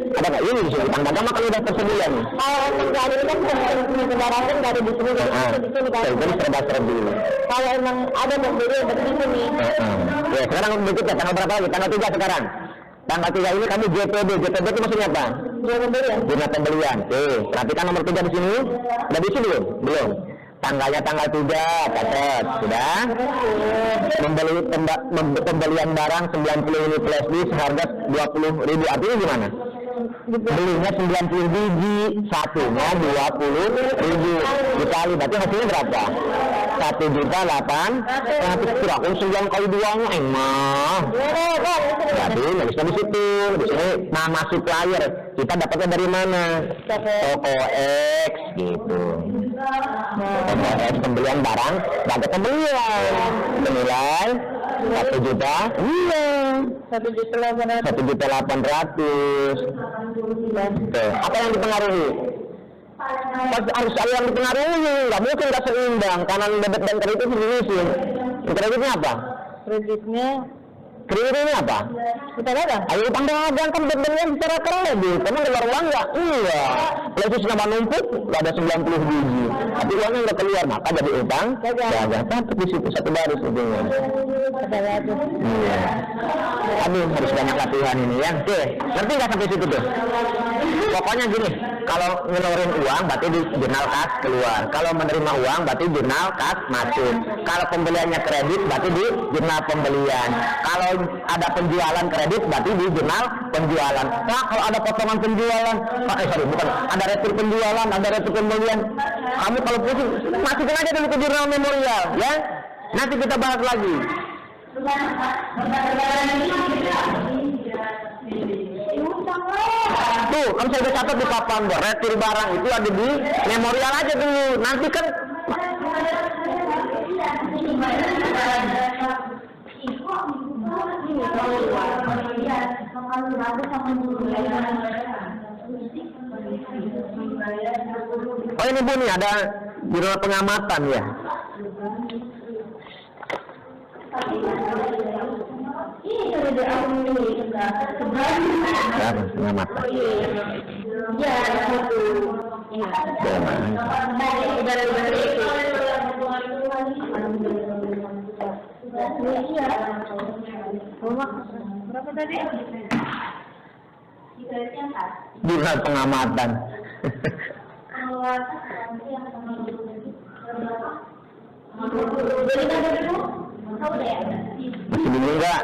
Ada nggak ini di sini utang dagang maka udah tersedia nih. Kalau untuk hari ini kan kendaraan kan dari di sini dari di sini kan. Jadi serba-serbi. Kalau emang ada membeli dari di sini. Ya, sekarang berikutnya tanggal berapa lagi? Tanggal 3 sekarang. Tanggal 3 ini kami JPB. JPB itu maksudnya apa? Jurnal pembelian. Oke, perhatikan nomor 3 di sini. Udah diisi belum? Belum. Tanggalnya tanggal 3, catat, sudah. Pembelian barang 90 unit flash disk harga 20.000. Artinya gimana? Belinya 90 biji, satunya 20.000 dikali, berarti hasilnya berapa? 1 juta 800. Kirakan 9 kali 2 nya emang. Jadi nggak bisa di situ. Di sini nama supplier kita dapatnya dari mana? Toko X gitu. Toko X pembelian barang, dapat pembelian senilai 1 juta. Iya. 1.800.000. Apa yang dipengaruhi? Harus ada yang dipengaruhi, nggak mungkin nggak seimbang. Kanan debit dan kredit itu diisi. Kreditnya apa? Kreditnya Kredit ini apa? Kita dagang. Ayo utang dagang kan berbentuk secara kredit. Kamu keluar uang nggak? Iya. Kalau itu selama numpuk, nggak ada 90 biji. Tapi uangnya nggak keluar, maka jadi utang dagang. Tapi di situ satu baris ujungnya. Iya. Aduh, harus banyak latihan ini ya. Oke, ngerti nggak sampai situ tuh? Pokoknya gini, kalau ngeluarin uang berarti di jurnal kas keluar. Kalau menerima uang berarti jurnal kas masuk. Kalau pembeliannya kredit berarti di jurnal pembelian. Kalau ada penjualan kredit berarti di jurnal penjualan. Nah, kalau ada potongan penjualan, bukan, ada retur penjualan, ada retur pembelian. Kamu kalau pusing, masukin aja dulu ke jurnal memorial, ya. Nanti kita bahas lagi. Tuh, kan saya udah catat di papan, retur barang itu ada di memorial aja dulu. Nanti kan oh ini Bu nih ada jurnal pengamatan ya. Pengamatan. Berapa tadi? Jurnal pengamatan. Masih bingung nggak?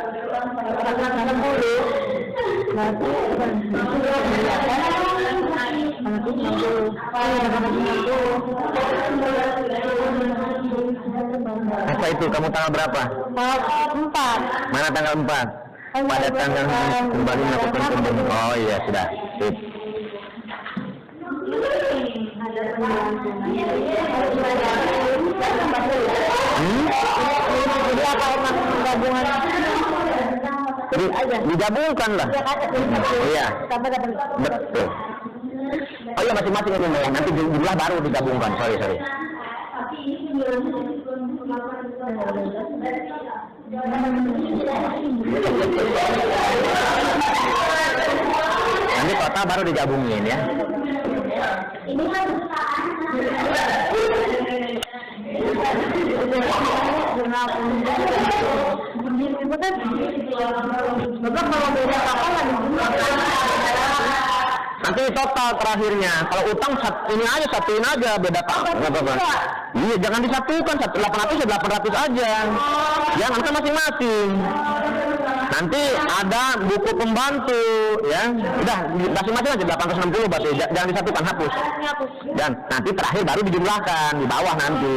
Apa itu? Kamu tanggal berapa? 4. Mana tanggal 4? Pada tanggal kembali melakukan pembelian. Oh iya sudah. Sip. Digabungkan lah. Iya. Betul. Oh iya masing-masing itu ya. Nanti jumlah baru digabungkan. Sorry. Nanti total baru digabungin ya. Ini kan nanti total terakhirnya. Kalau utang satuin aja beda pak. Iya jangan disatukan 800 ya 800 aja. Jangan kan masing-masing. Nanti ada buku pembantu ya. Udah masing-masing aja 860 berarti. Jangan disatukan, hapus. Dan nanti terakhir baru dijumlahkan di bawah nanti.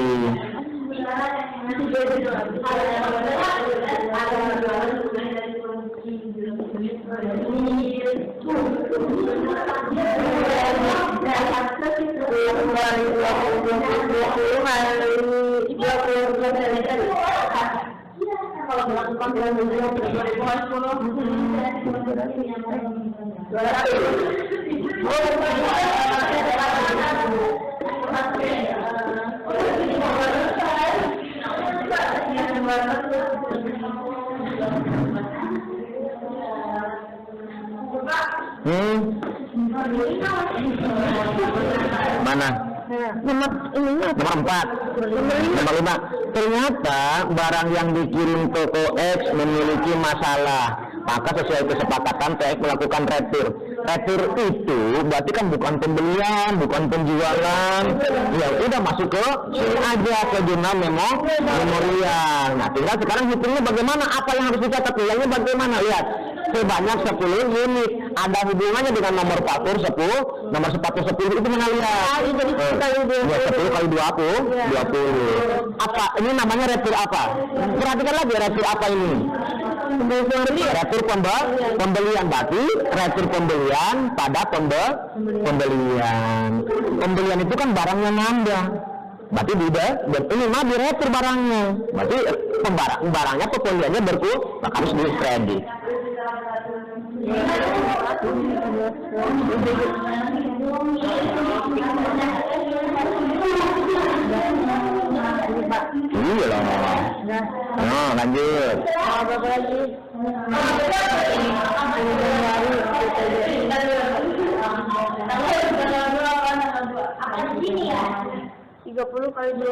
Mana? Nomor 4. Nomor 5. Ternyata barang yang dikirim toko X memiliki masalah. Maka sesuai kesepakatan TX melakukan retur. Retur itu berarti kan bukan pembelian, bukan penjualan. Ya udah masuk ke sini aja ke jurnal memorial. Nah tinggal sekarang hitungnya bagaimana, apa yang harus dicatat, nilainya bagaimana, lihat. Sebanyak 10 unit, ada hubungannya dengan nomor faktur 10, nomor sepatu 10 itu mengalir. Jadi 10 kali 20. Apa ini namanya retur apa? Perhatikan lagi retur apa ini? Retur pembelian, berarti retur pembelian pada pembelian. Pembelian itu kan barangnya nambah. Berarti ini mah di retur barangnya. Berarti barangnya pembeliannya berkurang, maka harus di kredit. Iya lah. Nah, lanjut. Tiga puluh kali 2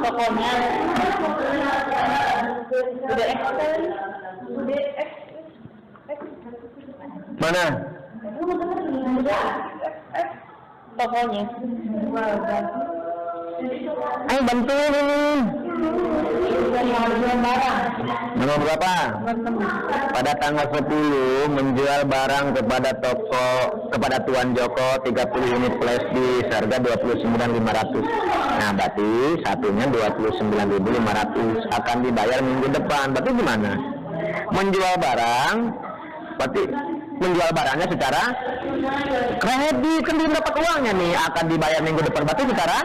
pokoknya Mana? pokoknya Ayo bantuin ini. Nomor berapa? Pada tanggal 10 menjual barang kepada Tuan Joko 30 unit flash disk harga 29.500. Nah, berarti satunya 29.500 akan dibayar minggu depan. Berarti gimana? Menjual barang, berarti menjual barangnya secara kredit, kan belum dapat uangnya nih, akan dibayar minggu depan. Berarti secara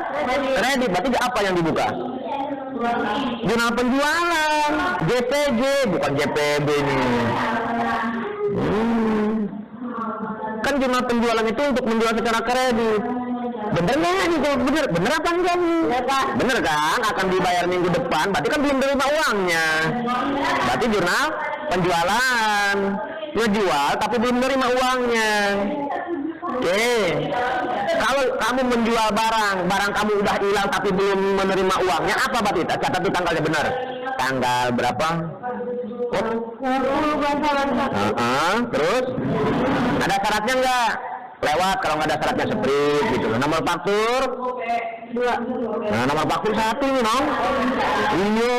kredit. Berarti apa yang dibuka? Jurnal penjualan, JPJ, bukan JPB nih. Kan jurnal penjualan itu untuk menjual secara kredit. Bener nggak nih? Bener apa enggak nih? Bener kan? Akan dibayar minggu depan. Berarti kan belum terima uangnya. Berarti jurnal penjualan ngejual tapi belum terima uangnya. Oke. Kalau kamu menjual barang kamu udah hilang tapi belum menerima uangnya, apa berarti? Catat di tanggalnya benar. Tanggal berapa? Terus ada syaratnya enggak? Lewat, kalau nggak ada syaratnya sprint gitu. Nomor faktur 2. Nah, nomor faktur 1 nih, Nong. Iya.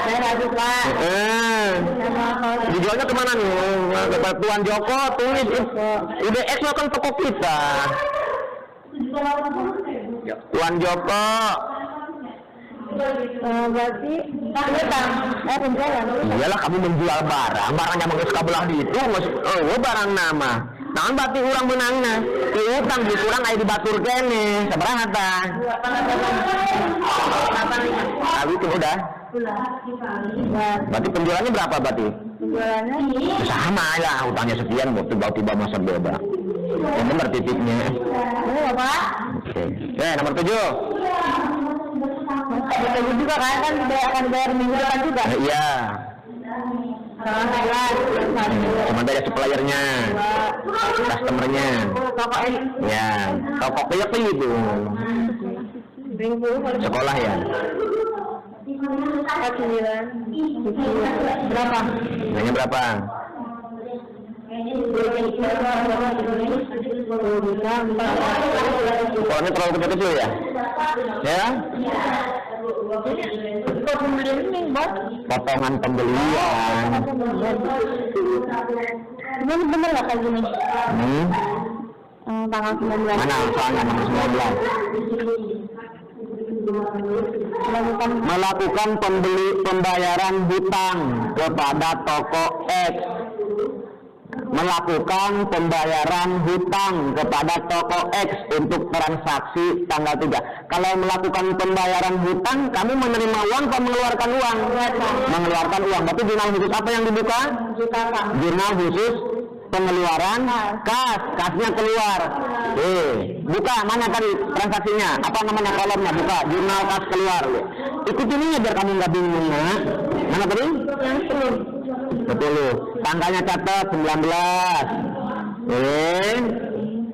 Saya lupa. Dijualnya kemana nih? Ke Tuan Joko, tulis IDX lo kan toko kita. Tuan Joko. Berarti penjualan. Iyalah, kamu menjual barangnya mau sebelah di itu, barang nama. Nah, berarti orang menangnya. Utang dikurang air dibatur kene. Sabaraha tah? Kali itu udah. Berarti penjualannya berapa berarti? Penjualannya sama lah, utangnya sekian, mau tiba-tiba masa beda. Yang benar titiknya. Pak. Oke. Nomor 7. Ada juga kan akan dibayar minggu depan juga. Iya. Cuma ada suppliernya, customernya. Ya, toko kayak itu. Sekolah ya. Berapa? Nanya berapa? Sekolahnya terlalu kecil-kecil ya? Ya? Potongan pembelian. Ini bener nggak kayak gini? Tanggal 19. Mana soalnya tanggal 19? Melakukan pembayaran hutang kepada toko X. Melakukan pembayaran hutang kepada toko X untuk transaksi tanggal 3. Kalau melakukan pembayaran hutang, kamu menerima uang atau mengeluarkan uang? Mengeluarkan uang. Berarti jurnal khusus apa yang dibuka? Jurnal khusus pengeluaran kas. Kasnya keluar. Buka, mana tadi transaksinya? Apa namanya kolomnya? Buka, jurnal kas keluar. Ikutin ini biar kamu nggak bingung ya. Mana tadi? Betul. Tanggalnya catat 19.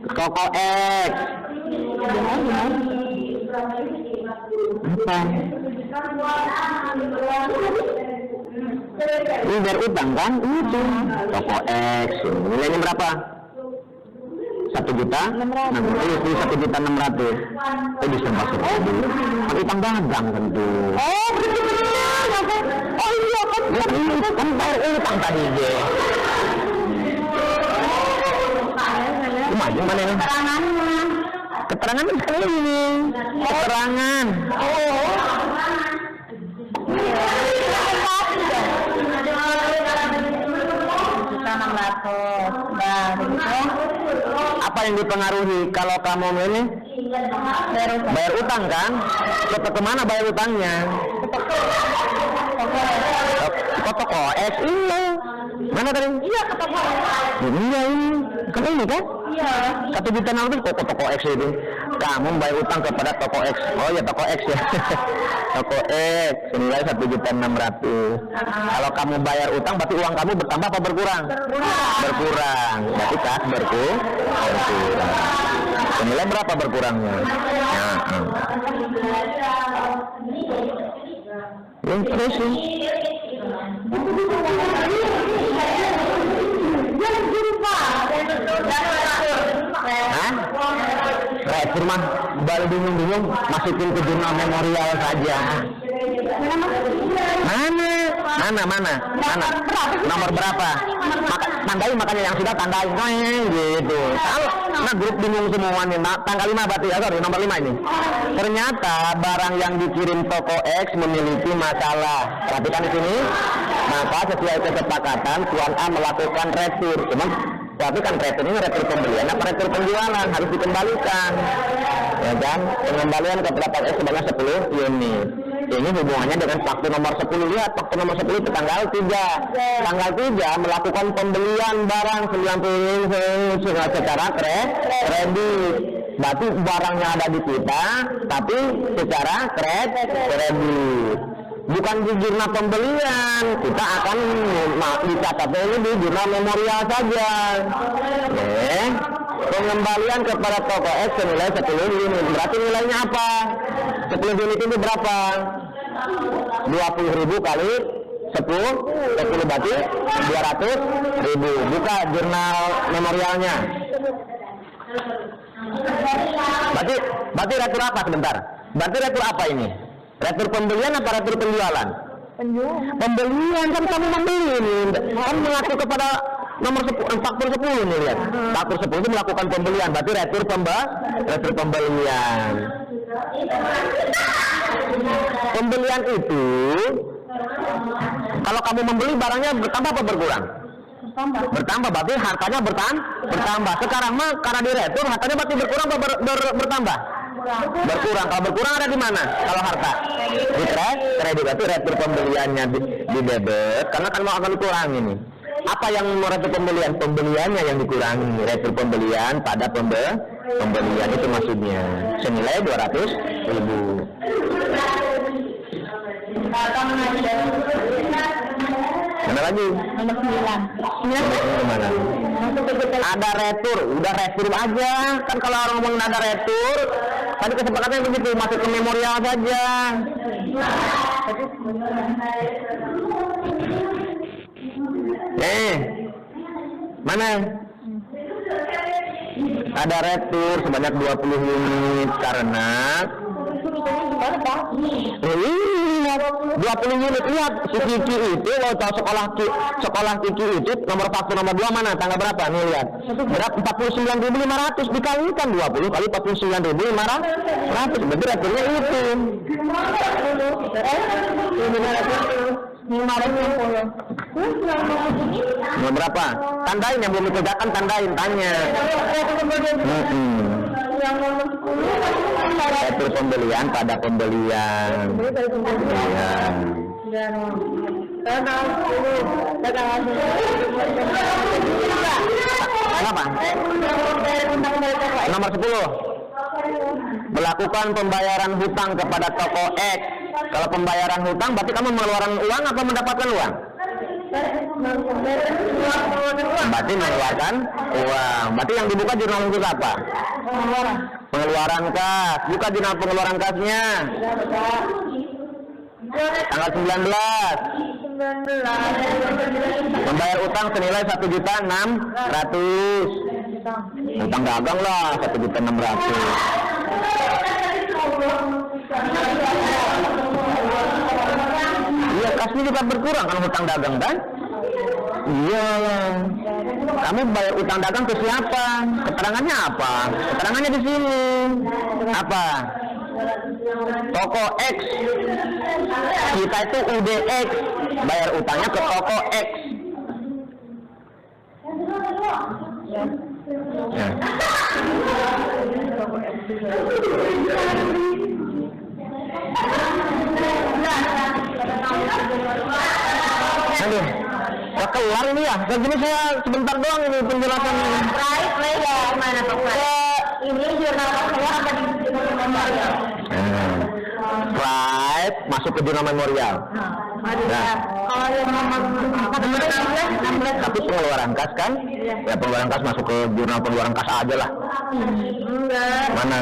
Toko X. Apa? Ini biar utang kan? Itu. Toko X. Nilainya berapa? 1.600.000. Ini 1.600.000. Bisa masuk. Utang dagang tentu. Iya kan? Kan bayar utang tadi deh. Gimana ini? Keterangan ini. Keterangan. Nah, Apa yang dipengaruhi kalau kamu ini bayar utang kan? Kemana bayar utangnya? Ke toko X ini. Mana tadi? Iya, ke toko X. Iya ini. Kan ini kan? Iya. 1 juta nanti kok ke toko X itu. Kamu bayar utang kepada toko X. Oh ya toko X ya. Toko X senilai 1.600.000. Kalau kamu bayar utang berarti uang kamu bertambah apa berkurang? Berkurang. Berarti kas berkurang. Senilai berapa berkurangnya? Nah, yang terus sih. Hah? Retur mah baru bingung-bingung masukin ke jurnal memorial saja. Mana? Nomor berapa? Tandai makanya yang sudah tandai gitu. Nah grup bingung semua nih. Tanggal 5 berarti ya, sorry, nomor 5 ini. Ternyata barang yang dikirim toko X memiliki masalah. Perhatikan di sini. Maka sesuai kesepakatan Tuan A melakukan retur. Cuman tapi kan retur ini retur pembelian apa retur penjualan harus dikembalikan. Ya kan? Pengembalian ke Toko X sebanyak 10 unit. Ini hubungannya dengan faktur nomor 10. Lihat faktur nomor 10 itu tanggal 3. Tanggal 3 melakukan pembelian barang 90 secara kredit. Berarti barangnya ada di kita, tapi secara kredit. Bukan di jurnal pembelian, kita akan dicatatnya ini di jurnal memorial saja. Pengembalian kepada toko X senilai 10 unit. Berarti nilainya apa? 10 unit itu berapa? 20.000 kali 10 berarti 200.000. Buka jurnal memorialnya. Berarti retur apa sebentar? Berarti retur apa ini? Retur pembelian apa retur penjualan? Pembelian kan kamu membeli nih. Kan mengacu kepada nomor faktur 10 nih lihat. Faktur 10 itu melakukan pembelian. Berarti retur pembelian. Pembelian itu kalau kamu membeli barangnya bertambah apa berkurang? Bertambah, berarti hartanya bertambah. Sekarang mah karena diretur hartanya berarti berkurang apa bertambah? Berkurang. Kalau berkurang ada di mana? Kalau harta di kredit, berarti retur pembeliannya di debit karena kan mau akan dikurangi nih. Apa yang mau retur pembelian? Pembeliannya yang dikurangi. Retur pembelian pada pembelian itu maksudnya senilai 200.000. Mana lagi? Nomor 9. Mana? Ada retur, udah retur aja. Kan kalau orang ngomong ada retur, tadi kesepakatannya begitu, masuk ke memorial saja. Mana? Ada retur sebanyak 20 unit karena 20 unit. Lihat si Kiki itu waktu sekolah Kiki itu nomor faktur nomor 2 mana? Tanggal berapa? Nih lihat. Berapa? 49.500 dikalikan 20 kali 49.500. Berarti returnya itu. Nomor berapa? Tandain yang belum dikerjakan, tandain, tanya. Yang nomor 10 retur pembelian pada pembelian. Kenapa? Nomor 10 melakukan pembayaran hutang kepada toko X. Kalau pembayaran hutang berarti kamu mengeluarkan uang atau mendapatkan uang? Berarti mengeluarkan uang. Berarti yang dibuka jurnal khusus apa? Pengeluaran kas. Buka jurnal pengeluaran kasnya. Tanggal 19. Membayar utang senilai 1.600.000. Utang dagang lah 1.600.000. Iya, kasnya juga berkurang kan hutang dagang kan? Iya. Kamu bayar utang dagang ke siapa? Keterangannya apa? Keterangannya di sini. Apa? Toko X. Kita itu UDX. Bayar utangnya ke toko X. Ya. Aduh, ya kelar ini ya. Kayak gini saya sebentar doang ini penjelasan ini. Baik ya, mana Pak? Ini jurnal saya apa di memorial? Slide masuk ke jurnal memorial. Nah, kalau yang nomor 16 Tapi pengeluaran kas kan? Ya pengeluaran kas masuk ke jurnal pengeluaran kas aja lah. enggak. Mana?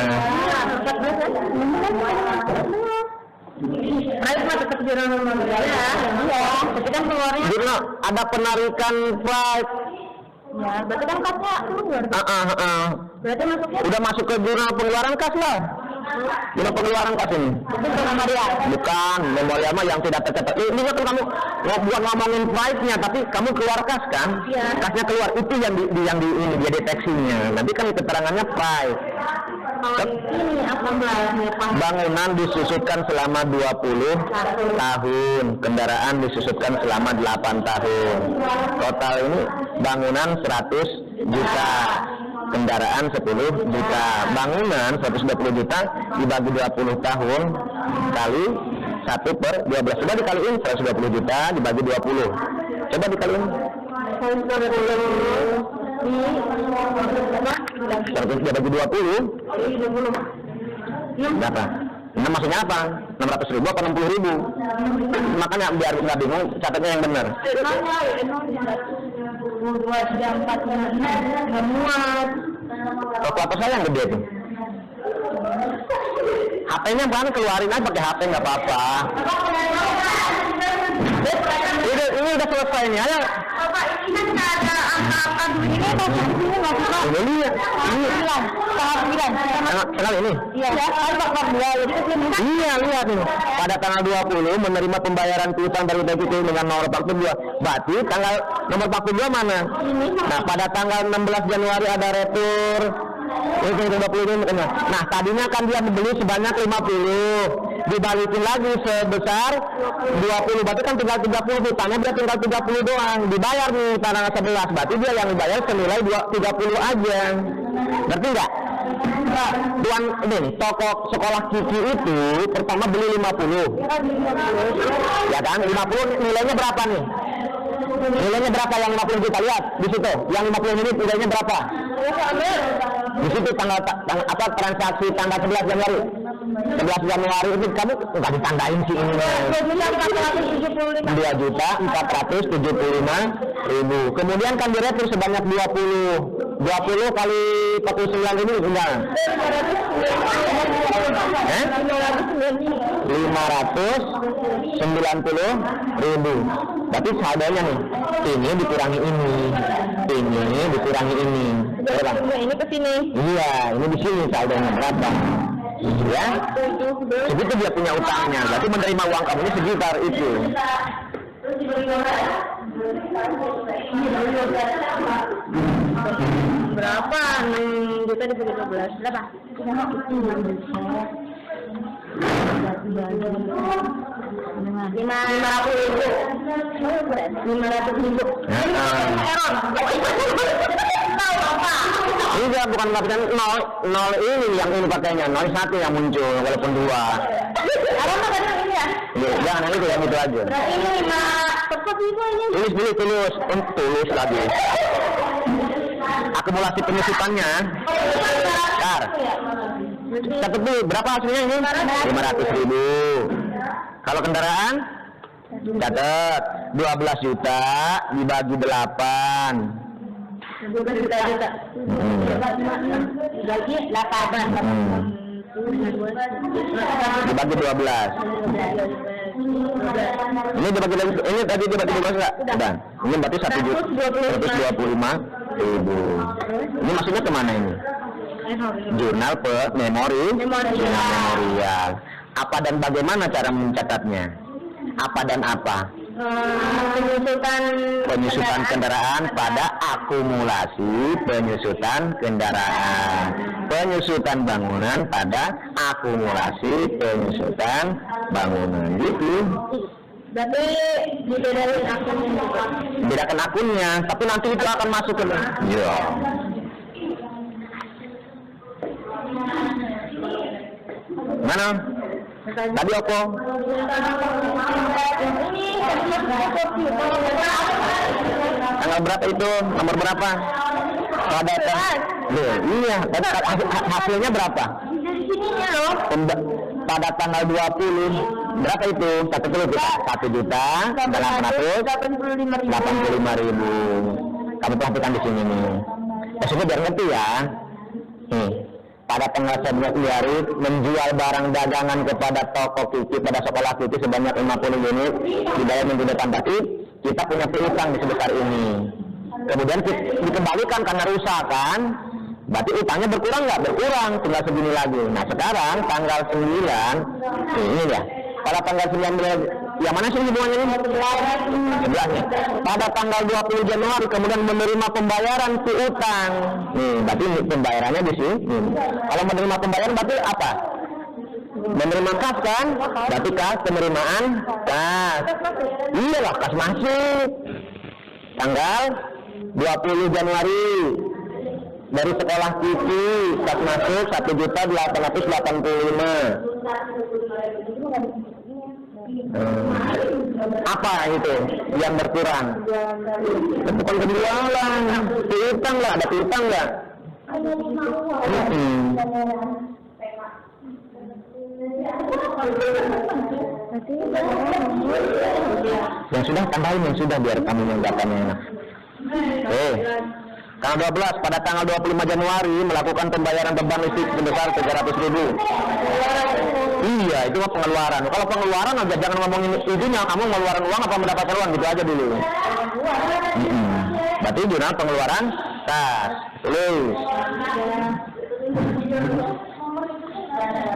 Baik mah tetap jurnal memorial ya. Iya, tapi kan keluarnya Jurnal ada penarikan pride. ya, berarti kan kasnya keluar. Berarti masuknya Udah masuk ke jurnal pengeluaran kas lah. Jurnal pengeluaran kas ini. itu ke memorial. Bukan, memorial mah yang tidak tercatat. Ini kan kamu buat ngomongin pride-nya, tapi kamu keluar kas kan? Iya. Kasnya keluar itu yang ini dia deteksinya. Nanti kan keterangannya pride. Kalau ini apa belahnya Pak? Bangunan disusutkan selama 20 tahun, kendaraan disusutkan selama 8 tahun. Total ini bangunan 100 juta, kendaraan 10 juta. Bangunan 120 juta dibagi 20 tahun kali 1/12. Coba dikaliin 120 juta dibagi 20. Coba dikaliin. 100 dibagi 20 berapa? Nah, maksudnya apa? 600.000 apa 60.000? Makanya biar nggak bingung, catatnya yang benar. Kalkulator saya yang gede tuh. HP-nya kan keluarin aja pakai HP nggak apa-apa. Ini udah selesai nih, ayo. Bapak, ini kan ada angka-angka ini nggak suka. Ini tanggal ini. Iya, tanggal 2. Jadi kesini. Iya, lihat nih. Pada tanggal 20 menerima pembayaran piutang dari BPT dengan nomor 42. Berarti tanggal nomor 42 mana? Nah, pada tanggal 16 Januari ada retur. Ini 20 ini. Nah, tadinya kan dia beli sebanyak 50. Dibalikin lagi sebesar 20. Berarti kan tinggal 30. Hutangnya dia tinggal 30 doang. Dibayar nih tanggal 11. Berarti dia yang dibayar senilai 30 aja. Ngerti nggak? Tuan ini toko sekolah Kiki itu pertama beli 50. Ya kan? 50 nilainya berapa nih? Nilainya berapa yang 50 juta? Lihat di situ. Yang 50 unit nilainya berapa? Di situ tanggal apa transaksi tanggal 11 Januari. 11 Januari itu kamu nggak ditandain sih ini. 2.475.000. Kemudian kan diretur sebanyak 20. 20 kali 49 ini enggak? 590.000. Berarti saldonya nih. Ini dikurangi ini. Ini dikurangi ini. Berapa? Ini ke sini. Iya, ini di sini saldonya berapa? Ya, segitu dia punya utangnya. Berarti menerima uang kamu ini sekitar itu. Berapa? 6 juta dibagi 12. Berapa? 500.000. Ini dia bukan mengatakan 0 ini yang ini pakainya 01 yang muncul walaupun 2. Jangan yang itu yang itu aja. Ini 5 Tulis lagi. Akumulasi penyusutannya. Bentar. Catat dulu berapa hasilnya ini? 500.000. Kalau kendaraan? Catat 12 juta dibagi 8. Bagi 8. Dibagi 12. Ini dibagi ini tadi dibagi 12 enggak? Udah. Ini berarti 125.000. Ini maksudnya kemana ini? Jurnal memorial. Apa dan bagaimana cara mencatatnya? Apa dan apa? Penyusutan kendaraan pada akumulasi penyusutan kendaraan. Penyusutan bangunan pada akumulasi penyusutan bangunan. Gitu. Berarti dibedain akunnya. Bedakan akunnya, tapi nanti itu akan masuk ke. Iya. Mana? Tadi apa? Tanggal berapa itu? Nomor berapa? Pada iya, hasilnya berapa? Dari sininya loh. Pada tanggal 20 berapa itu? 1.885.000. Kamu perhatikan di sini nih. Maksudnya biar ngerti ya. Nih, pada tanggal 11 Februari menjual barang dagangan kepada toko Kiki pada sekolah Kiki sebanyak 50 unit dibayar minggu depan. Berarti kita punya piutang di sebesar ini. Kemudian dikembalikan karena rusak kan? Berarti utangnya berkurang nggak? Berkurang, tinggal segini lagi. Nah sekarang tanggal 9, ini ya. Pada tanggal 9, yang mana sih hubungannya ini? Sebelahnya. Pada tanggal 20 Januari kemudian menerima pembayaran piutang. Nih, berarti pembayarannya di sini. Kalau menerima pembayaran berarti apa? Menerima kas kan? Berarti kas penerimaan kas. Iyalah, kas masuk. Tanggal 20 Januari dari sekolah Kiki kas masuk 1.885.000. Apa itu yang berkurang? Bukan penjualan, piutang lah, ada piutang nggak? Yang sudah tambahin, yang sudah biar kami mengatakannya enak. Tanggal 12, pada tanggal 25 Januari melakukan pembayaran beban listrik sebesar 300.000. Iya, itu mah pengeluaran. Kalau pengeluaran aja jangan ngomongin intinya, kamu mengeluarkan uang apa mendapatkan uang, gitu aja dulu. Berarti jurnal pengeluaran kas. Tulis.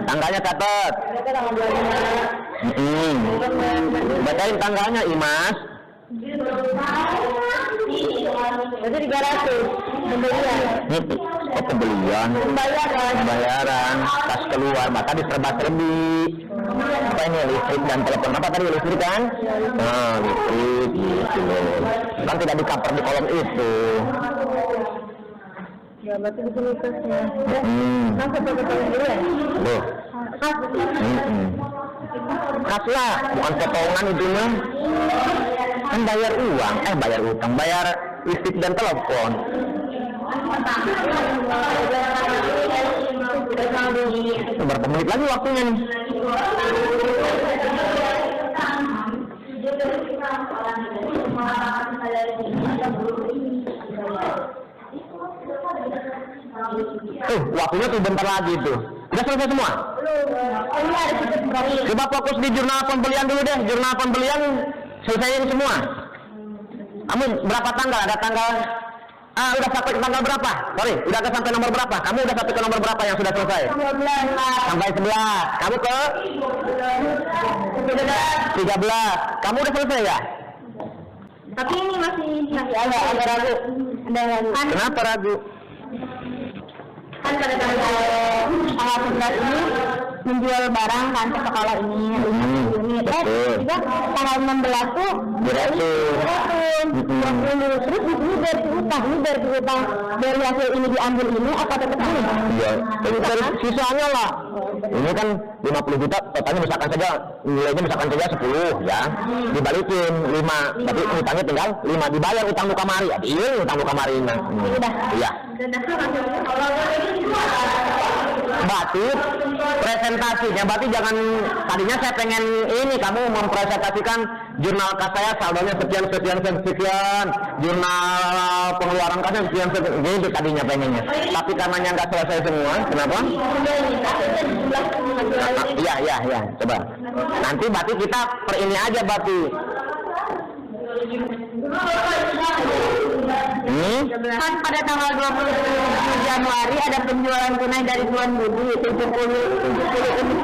Tanggalnya catat. Bacain tanggalnya, Imas. Berarti 300 pembelian. Pembelian. Pembayaran. Kas keluar, maka diserba-serbi. Apa ini? Listrik dan telepon. Apa tadi listrik kan? Nah, listrik gitu. Kan tidak di-cover di kolom itu. Ya, berarti itu kasnya. Kan seperti pembelian. Loh. Kas lah, bukan potongan itu mah. Kan bayar uang, bayar utang, bayar listrik dan telepon. Berapa menit lagi waktunya nih? Waktunya tuh bentar lagi tuh. Udah selesai semua? Coba fokus di jurnal pembelian dulu deh. Jurnal pembelian selesaiin semua. Kamu berapa tanggal? Ada tanggal? Udah sampai ke tanggal berapa? Sorry, udah sampai nomor berapa? Kamu udah sampai ke nomor berapa yang sudah selesai? Sampai 11. Kamu ke? 13. Kamu udah selesai ya? Tapi ini masih ada ragu. Kenapa ragu? Kan pada tanggal 11 ini menjual barang kan ke sekolah ini unit. Juga tanggal 16 tuh 20. Terus di sini dari utang dari hasil ini diambil ini apa tetap ini? Iya, dari sisanya lah. Ini kan 50 juta, totalnya misalkan saja nilainya misalkan saja 10 ya, dibalikin 5, tapi utangnya tinggal 5, dibayar utang luka mari, iya utang luka mari. Iya. Berarti presentasinya, berarti jangan, tadinya saya pengen ini kamu mempresentasikan jurnal kas saya saldonya sekian, jurnal pengeluaran kasnya sekian, gitu tadinya pengennya. Tapi karenanya nggak selesai semua, kenapa? Iya, coba. Nanti berarti kita per ini aja berarti. Kan pada tanggal 27 Januari ada penjualan tunai dari Tuan Budi 70 unit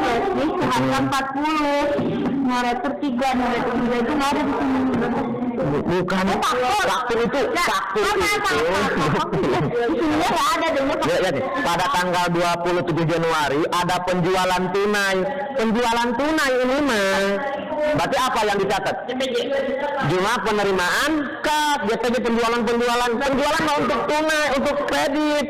plastik seharga 40. Noretur 3 itu nggak ada di sini. Bukan faktur itu. Isinya nggak ada deh. Lihat nih, pada tanggal 27 Januari ada penjualan tunai. Penjualan tunai ini mah berarti apa yang dicatat? Jumlah penerimaan kas, biasanya penjualan mah untuk tunai, untuk kredit.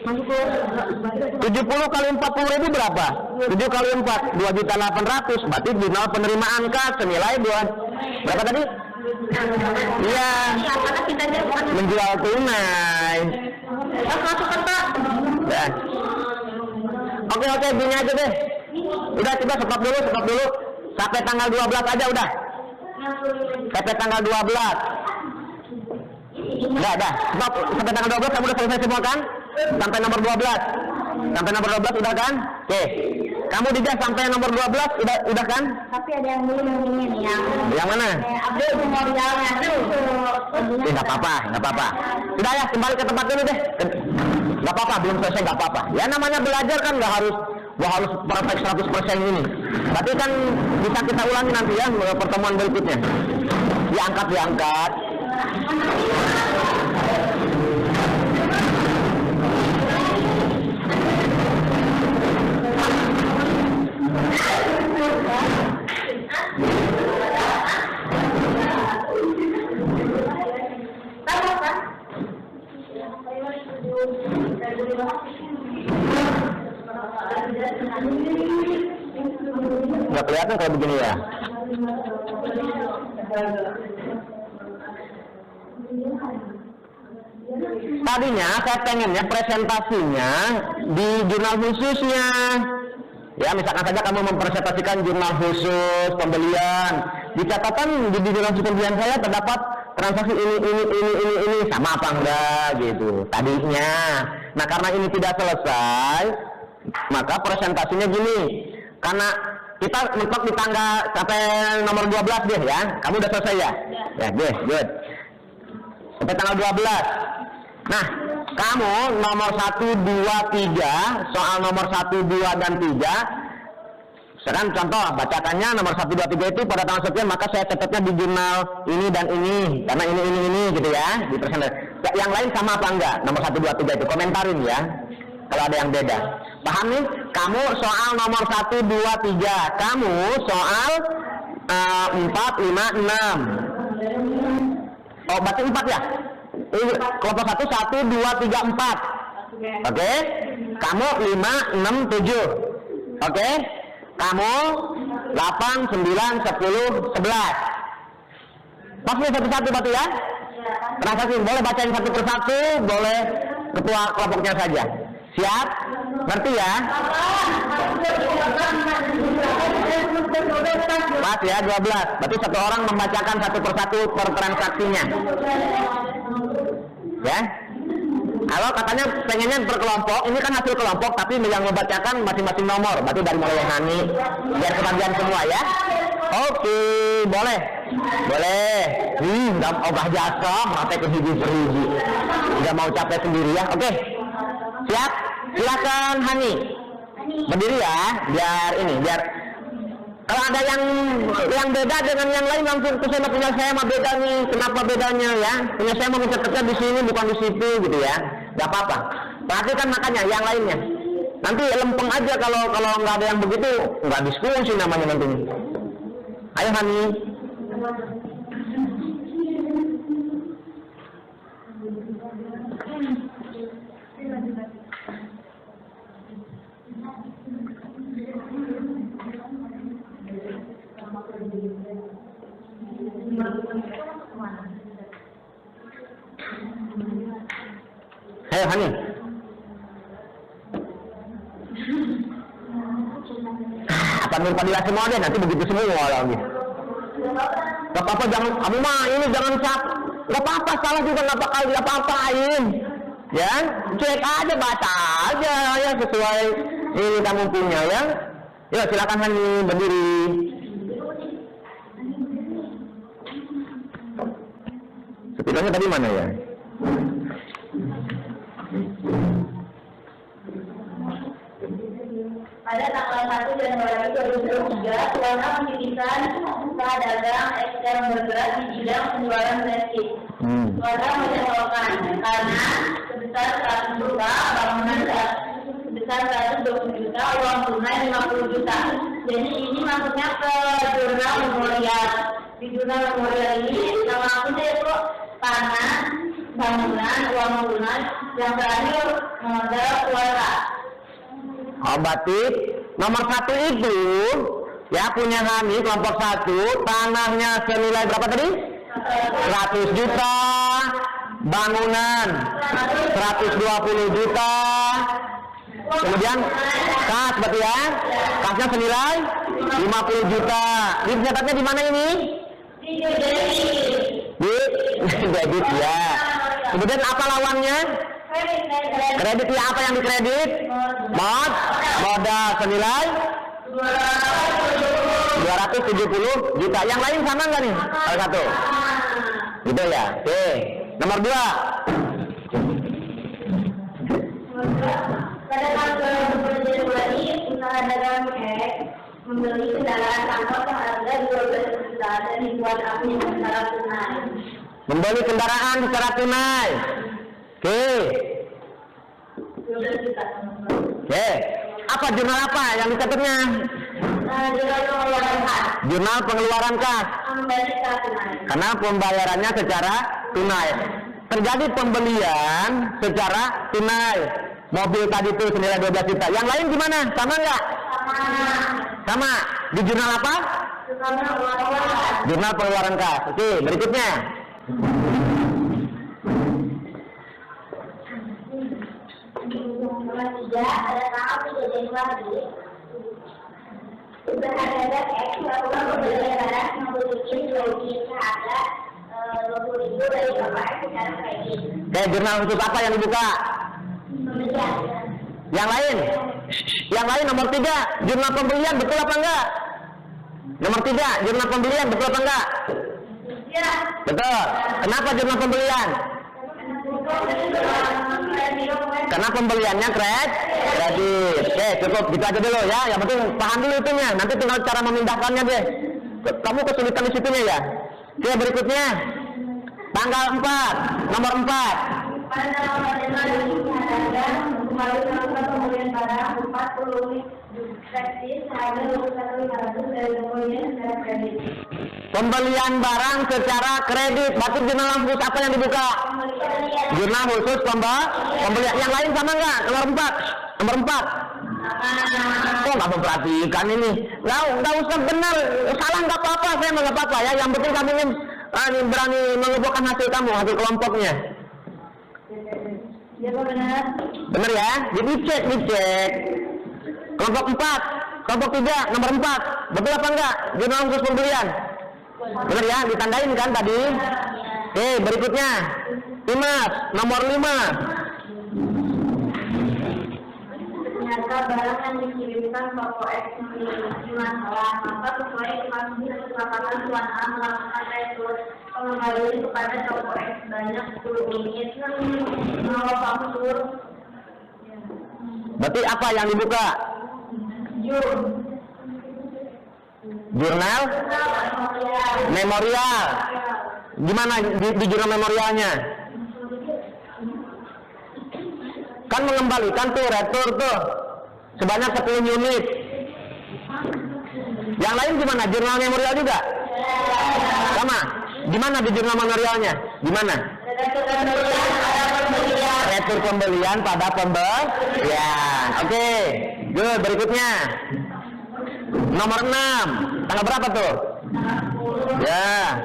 70 kali 40.000 berapa? 7 kali 4, 2.800.000. Berarti jurnal penerimaan kas senilai berapa tadi? Iya, menjual tunai. Masukkan Pak. Ya. Oke, gini aja deh. Udah, coba stop dulu. Sampai tanggal 12 aja udah. Sampai tanggal 12. Udah. Stop. Sampai tanggal 12 kamu udah selesai semua kan? Sampai nomor 12. Sampai nomor 12 udah kan? Oke. Kamu Dija sampai nomor 12 udah kan? Tapi ada yang belum ingin Yang mana? update memorialnya tuh. Nggak apa-apa. Sudah ya, kembali ke tempat dulu deh. Nggak apa-apa, belum selesai nggak apa-apa. Ya namanya belajar kan nggak harus perfect 100% ini. Berarti kan bisa kita ulangi nanti ya pertemuan berikutnya. Diangkat. Nggak kelihatan kalau begini ya. Tadinya saya pengennya presentasinya di jurnal khususnya. Ya, misalkan saja kamu mempresentasikan jurnal khusus pembelian. Di catatan di jurnal khusus pembelian saya terdapat transaksi ini sama apa enggak gitu. Tadinya. Nah, karena ini tidak selesai, maka presentasinya gini. Karena kita mentok di tanggal sampai nomor 12 deh ya. Kamu udah selesai ya? Ya, good. Sampai tanggal 12. Nah, kamu nomor 1, 2, 3, soal nomor 1, 2, dan 3. Sekarang contoh, bacakannya nomor 1, 2, 3 itu pada tanggal sekian, maka saya catatnya di jurnal ini dan ini. Karena ini gitu ya. Di presentasi. Yang lain sama apa enggak? Nomor 1, 2, 3 itu komentarin ya. Kalau ada yang beda. Paham nih? Kamu soal nomor 1, 2, 3. Kamu soal 4, 5, 6. Oh, berarti 4 ya? Kelompok 1, 2, 3, 4. Oke? Kamu 5, 6, 7. Oke? Kamu 8, 9, 10, 11. Pas nih satu-satu berarti ya? Transaksi, boleh bacain satu persatu, boleh ketua kelompoknya saja. Siap? Ngerti ya? Pas ya, 12. Berarti satu orang membacakan satu persatu per transaksinya. Ya? Kalau katanya pengennya per kelompok, ini kan hasil kelompok, tapi yang membacakan masing-masing nomor. Berarti dari mulai yang Hani, biar kebagian semua ya. Oke, boleh. Nggak obah jasa, mati ke hiji-hiji. Nggak mau capek sendiri ya. Oke, siap? Silakan Hani. Berdiri ya, biar kalau ada yang beda dengan yang lain langsung ke sana, punya saya mah beda nih. Kenapa bedanya ya? Punya saya mau mencatatnya di sini bukan di situ gitu ya. Gak apa-apa. Perhatikan makanya yang lainnya. Nanti lempeng aja kalau nggak ada yang begitu, nggak diskusi namanya nanti. Ayo Hani. Ayo Hani. Akan berpadilah semua deh, nanti begitu semua lagi. Gak apa-apa, jangan cap. Gak apa-apa, salah juga gak bakal diapa-apain. Ya, cek aja, baca aja ya sesuai ini kamu punya ya. Ya silakan Hani berdiri. Setidaknya tadi mana ya? Pada tanggal 1 Januari 2023, Suwana menjadikan usaha dagang ekspor bergerak di bidang penjualan plastik. Suwana menyesalkan karena sebesar 100 juta, bangunan sebesar 120 juta, uang tunai 50 juta. Jadi ini masuknya ke jurnal memorial. Di jurnal memorial ini nama akunnya itu tanah, bangunan, uang tunai yang terakhir modal suara. Oh, berarti nomor 1 itu ya punya kami kelompok 1, tanahnya senilai berapa tadi? 100 juta, bangunan 120 juta, kemudian kas berarti ya, kasnya senilai 50 juta. Ini pencatatnya di mana ini? Di debit ya. Kemudian apa lawannya? Kredit ya, apa yang dikredit? Modal senilai 270 juta. Yang lain sama nggak nih? Salah satu. Gitu ya. Oke. Nomor 2. Pada tanggal 20 Januari, usaha dagang X membeli kendaraan angkot seharga 12 juta dan dibuat akun secara tunai. Membeli kendaraan secara tunai. Oke. 12 juta. Oke. Apa jurnal apa yang dicatatnya? Jurnal pengeluaran kas. Jurnal pengeluaran kas. Membeli secara tunai. Karena pembayarannya secara tunai. Terjadi pembelian secara tunai. Mobil tadi itu senilai 12 juta. Yang lain gimana? Sama nggak? Sama. Di jurnal apa? Jurnal pengeluaran kas. Oke, berikutnya. Nomor 3, pada tanggal 3 Januari, usaha dagang X melakukan pembelian barang yang memiliki logis seharga 20.000 dari Bapak X secara kredit. Oke, jurnal khusus apa yang dibuka? Pembelian. Yang lain? Yang lain nomor 3, jurnal pembelian betul apa enggak? Nomor 3, jurnal pembelian betul apa enggak? Ya. Betul. Kenapa jurnal pembelian? Karena pembeliannya kredit. Oke, cukup gitu aja dulu ya. Yang penting paham dulu itunya. Nanti tinggal cara memindahkannya deh. Kamu kesulitan di situnya ya. Oke, berikutnya. Tanggal 4, nomor 4. Pada tanggal 4 Januari, usaha dagang kembali melakukan pembelian barang 40 unit kredit seharga 21.500 dari pembelian secara kredit. Pembelian barang secara kredit. Berarti jurnal khusus apa yang dibuka? Jurnal khusus pembelian. Yang lain sama nggak? Nomor 4. Nomor 4. Kok nggak memperhatikan ini? Nggak usah benar. Salah nggak apa-apa. Saya nggak apa-apa ya. Yang penting kamu ini berani mengeluarkan hasil kamu, hasil kelompoknya. Ya benar. Benar ya? Jadi dicek. Kelompok 4. Kelompok 3. Nomor 4. Betul apa enggak? Jurnal khusus pembelian. Benar ya? Ditandain kan tadi? Oke, berikutnya. Imas, nomor 5. Ternyata barang yang dikirimkan Bapak X memiliki masalah, maka sesuai dengan kesepakatan Tuan A melakukan retur pengembalian kepada Bapak X banyak 10 unit. Kalau kamu suruh Berarti apa yang dibuka? Jurnal memorial. Gimana di jurnal memorialnya? Kan mengembalikan tuh retur tuh sebanyak 10 unit. Yang lain gimana? Jurnal memorial juga? Sama. Gimana di jurnal memorialnya? Gimana? Retur pembelian pada pembelian. Oke. Good, berikutnya. Nomor 6. Tanggal berapa tuh? Ya.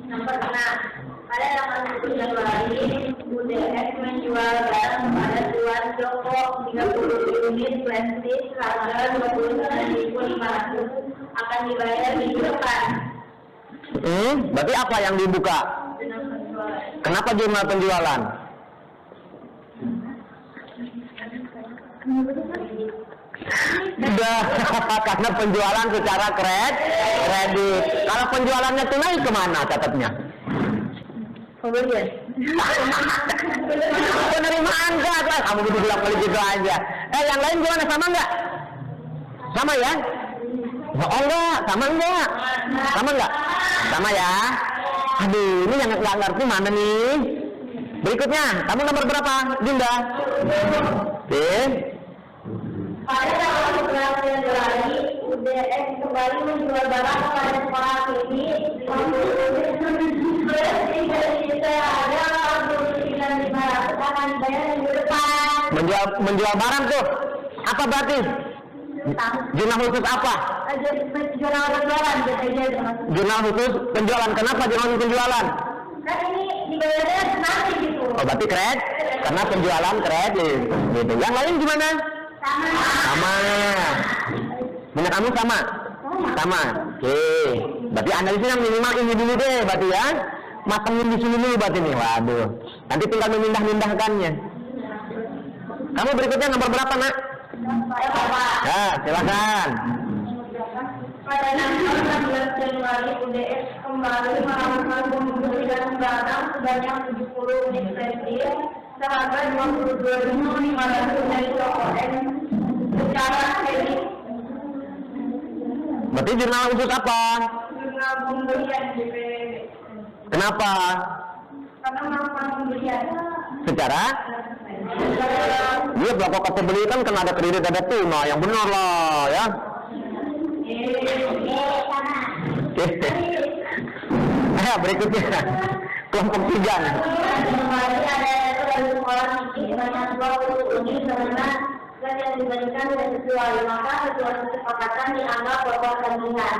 Nomor 6. Pada tanggal 10 Januari, UDX menjual barang kepada Tuan Joko 30 unit plastik harga 29.500 akan dibayar minggu depan. Berarti apa yang dibuka? Kenapa jurnal penjualan? Sudah, karena penjualan secara kredit. Kalau penjualannya tunai kemana catatnya? Pembelian. Penerimaan enggak? Kamu bilang balik gitu aja. Yang lain gimana? Sama enggak? Sama ya? Oh enggak, sama enggak? Sama enggak? Sama ya? Aduh, ini yang nggak ngerti mana nih? Berikutnya, kamu nomor berapa, Dinda? Oke. Pada tanggal 11 Januari, UDX kembali menjual barang kepada sekolah ini 50 unit. Berarti dari kita ada 49.500 akan dibayar menjual barang tuh. Apa berarti? Jurnal khusus apa? Jurnal penjualan Jurnal khusus penjualan. Kenapa jurnal khusus penjualan? kan ini dibayarnya nanti gitu. Oh, berarti kredit karena penjualan kredit gitu. Yang lain gimana? Sama. Minat kamu sama? Sama. Oke. Berarti analisisnya minimal ini dulu deh, berarti ya. Matangin di sini dulu berarti nih. Waduh. Nanti tinggal memindah-mindahkannya. Kamu berikutnya nomor berapa, Nak? Ya, silakan. Pada tanggal 16 Januari UDS kembali melakukan pembelian barang sebanyak 70 unit pensil seharga 22.500 unit OM secara kredit. Berarti jurnal khusus apa? Jurnal pembelian JP. Kenapa? Karena melakukan pembelian Secara? Dia pelaku beli kan ada kredit ada tuna, yang benar lah ya. Ayo berikutnya kelompok 3 nih. Kembali ada dari sekolah tinggi sebanyak 20 unit dan yang diberikan tidak sesuai, maka sesuai kesepakatan dianggap pokok tandingan.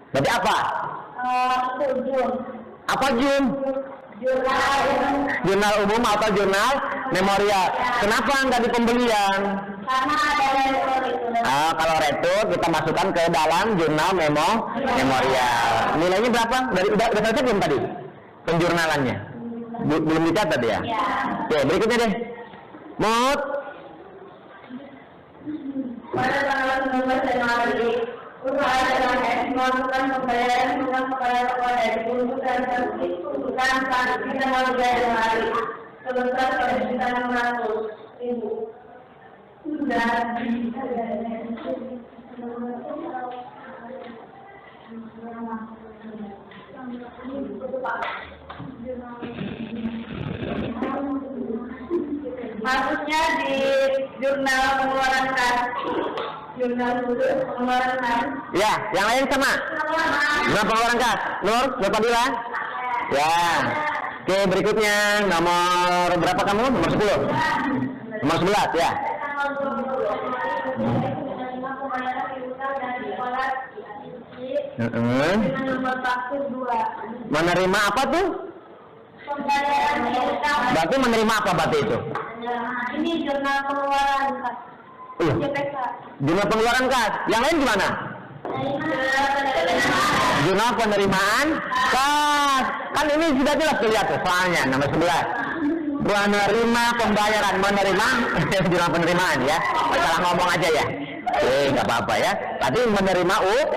Berarti apa? Itu Jun. Apa Jun? Jurnal umum atau jurnal memorial. Kenapa nggak di pembelian? Karena ada retur itu. Kalau retur kita masukkan ke dalam jurnal memorial. Nilainya berapa? Udah selesai belum tadi? Penjurnalannya? Belum dicatat ya? Ya. Oke, berikutnya deh. Mut. Pada tanggal 19 Januari, usaha dengan S melakukan pembayaran dengan kepada tokoh dari untuk dan tertib tuntutan saat di tanggal 3 Januari sebesar 1.600.000. Sudah maksudnya di jurnal pengeluaran kas, jurnal khusus pengeluaran kas. Ya, yang lain sama. Jurnal pengeluaran kas. Nur, berapa Dila? Ya. Oke, berikutnya nomor berapa kamu? Nomor 10. Nomor 11 ya. Menerima apa tuh? Berarti menerima apa berarti itu? Ini jurnal pengeluaran kas. JPK. Jurnal pengeluaran kas. Yang lain gimana? Jurnal penerimaan kas. Kan ini sudah jelas kelihatan soalnya nomor 11. Menerima pembayaran, menerima jurnal penerimaan ya. Salah ngomong aja ya. Nggak apa-apa ya. Tadi menerima uang.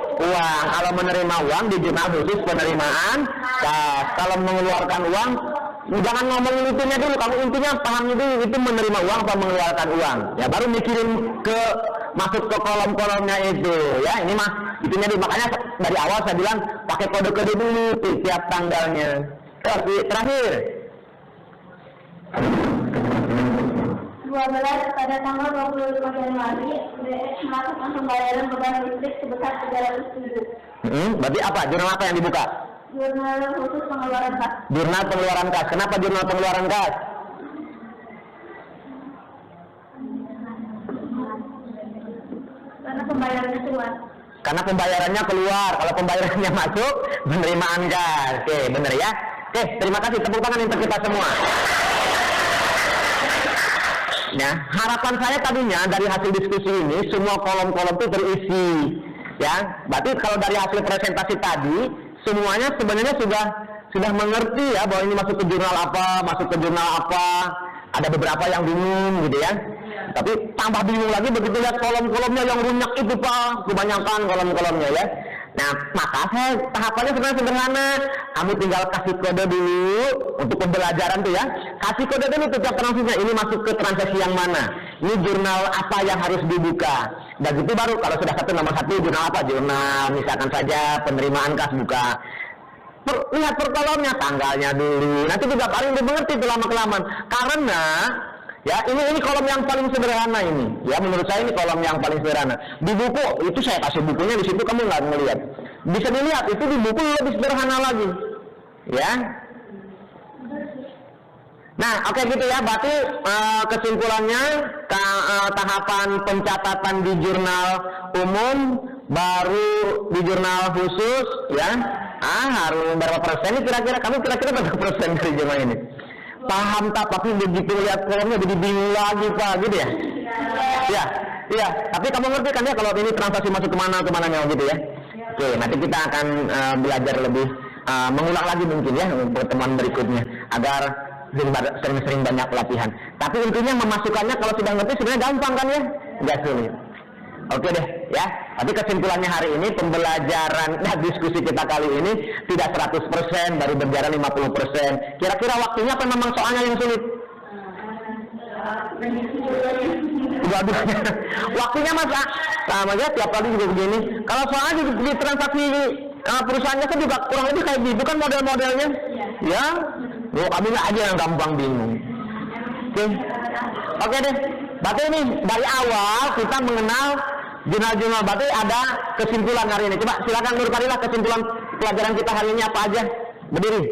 Kalau menerima uang di jurnal khusus penerimaan kas. Kalau mengeluarkan uang, jangan ngomongin itunya dulu. Kamu intinya paham itu menerima uang atau mengeluarkan uang. Ya baru mikirin masuk ke kolom-kolomnya itu. Ya ini mah itunya dulu. Makanya dari awal saya bilang pakai kode-kode dulu tiap tanggalnya. Terakhir. 12 pada tanggal 25 Januari UDS melakukan pembayaran beban listrik sebesar 307. Berarti apa? Jurnal apa yang dibuka? Jurnal khusus pengeluaran kas. Jurnal pengeluaran kas. Kenapa jurnal pengeluaran kas? Karena pembayarannya keluar. Karena pembayarannya keluar. Kalau pembayarannya masuk, penerimaan kas. Oke, bener ya. Oke, terima kasih. Tepuk tangan untuk kita semua. Ya, harapan saya tadinya dari hasil diskusi ini semua kolom-kolom itu terisi. Ya, berarti kalau dari hasil presentasi tadi semuanya sebenarnya sudah mengerti ya bahwa ini masuk ke jurnal apa, masuk ke jurnal apa. Ada beberapa yang bingung gitu ya. Tapi tambah bingung lagi begitu lihat kolom-kolomnya yang runyak itu Pak, kebanyakan kolom-kolomnya ya. Nah, maka tahapannya sebenarnya sederhana. Kamu tinggal kasih kode dulu untuk pembelajaran tuh ya. Kasih kode dulu setiap transaksinya. Ini masuk ke transaksi yang mana? Ini jurnal apa yang harus dibuka? Dan itu baru kalau sudah nomor 1 jurnal apa? Jurnal misalkan saja penerimaan kas buka. Lihat per kolomnya, tanggalnya dulu. Nanti juga paling dimengerti itu lama-kelamaan. Karena ya ini kolom yang paling sederhana ini. Ya menurut saya ini kolom yang paling sederhana. Di buku itu saya kasih bukunya di situ kamu nggak ngelihat. Bisa dilihat itu di buku lebih sederhana lagi. Ya. Nah, oke gitu ya. Berarti kesimpulannya tahapan pencatatan di jurnal umum, baru di jurnal khusus, ya. Harus berapa persen? Ini kira-kira kamu kira-kira berapa persen dari jurnal ini? Paham tak? Tapi begitu lihat kolomnya jadi bingung lagi Pak, gitu ya? Iya, iya. Tapi kamu ngerti kan ya kalau ini transaksi masuk kemana-nya gitu ya? Oke, nanti kita akan belajar lebih mengulang lagi mungkin ya pertemuan berikutnya agar sering-sering banyak pelatihan. Tapi intinya memasukkannya kalau sudah ngerti sebenarnya gampang kan ya? Nggak sulit. Oke deh ya. Tapi kesimpulannya hari ini pembelajaran diskusi kita kali ini tidak 100%, baru berjalan 50%. Kira-kira waktunya apa memang soalnya yang sulit? Dua-duanya. Waktunya masa sama aja tiap kali juga begini. Kalau soalnya di transaksi perusahaannya kan juga kurang lebih kayak gitu kan model-modelnya. Ya. Kami aja yang gampang bingung. Oke deh. Berarti ini dari awal kita mengenal jurnal-jurnal. Berarti ada kesimpulan hari ini. Coba silakan Nur Fadilah, kesimpulan pelajaran kita hari ini apa aja? Berdiri.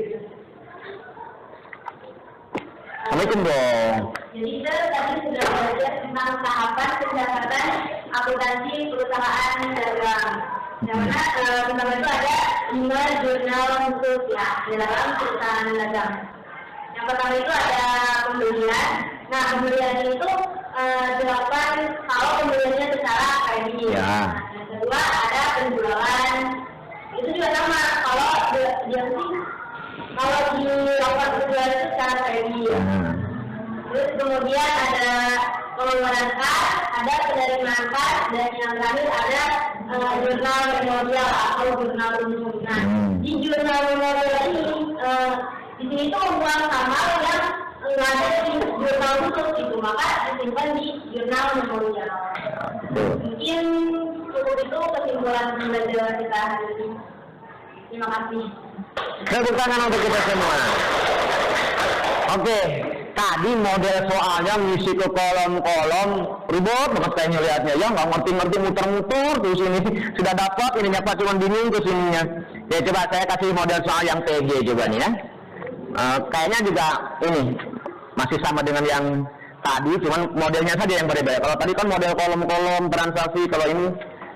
Assalamualaikum dong. Jadi kita tadi sudah belajar tentang tahapan pencatatan akuntansi perusahaan dagang. Yang mana pertama itu ada 5 jurnal khusus ya di dalam perusahaan dagang. Yang pertama itu ada pembelian. Nah, pembelian itu dilakukan kalau pembeliannya secara kredit. Ya. Yang kedua ada penjualan. Itu juga sama kalau kalau dilakukan penjualan itu secara kredit. Terus kemudian ada pengeluaran kas, ada penerimaan kas, dan yang terakhir ada jurnal memorial atau jurnal umum. Nah, di jurnal memorial ini di sini tuh uang sama yang nggak ada di jurnal khusus itu, maka disimpan di jurnal memorial. Mungkin cukup itu kesimpulan pembelajaran kita hari ini. Terima kasih. Tepuk tangan untuk kita semua. Oke, tadi model soalnya ngisi ke kolom-kolom ribet banget kayaknya lihatnya ya, nggak ngerti-ngerti muter-muter terus ini sudah dapat ininya Pak cuma bingung ke sininya. Ya coba saya kasih model soal yang TG coba nih ya. Kayaknya juga ini masih sama dengan yang tadi, cuman modelnya saja yang berbeda. Kalau tadi kan model kolom-kolom transaksi, kalau ini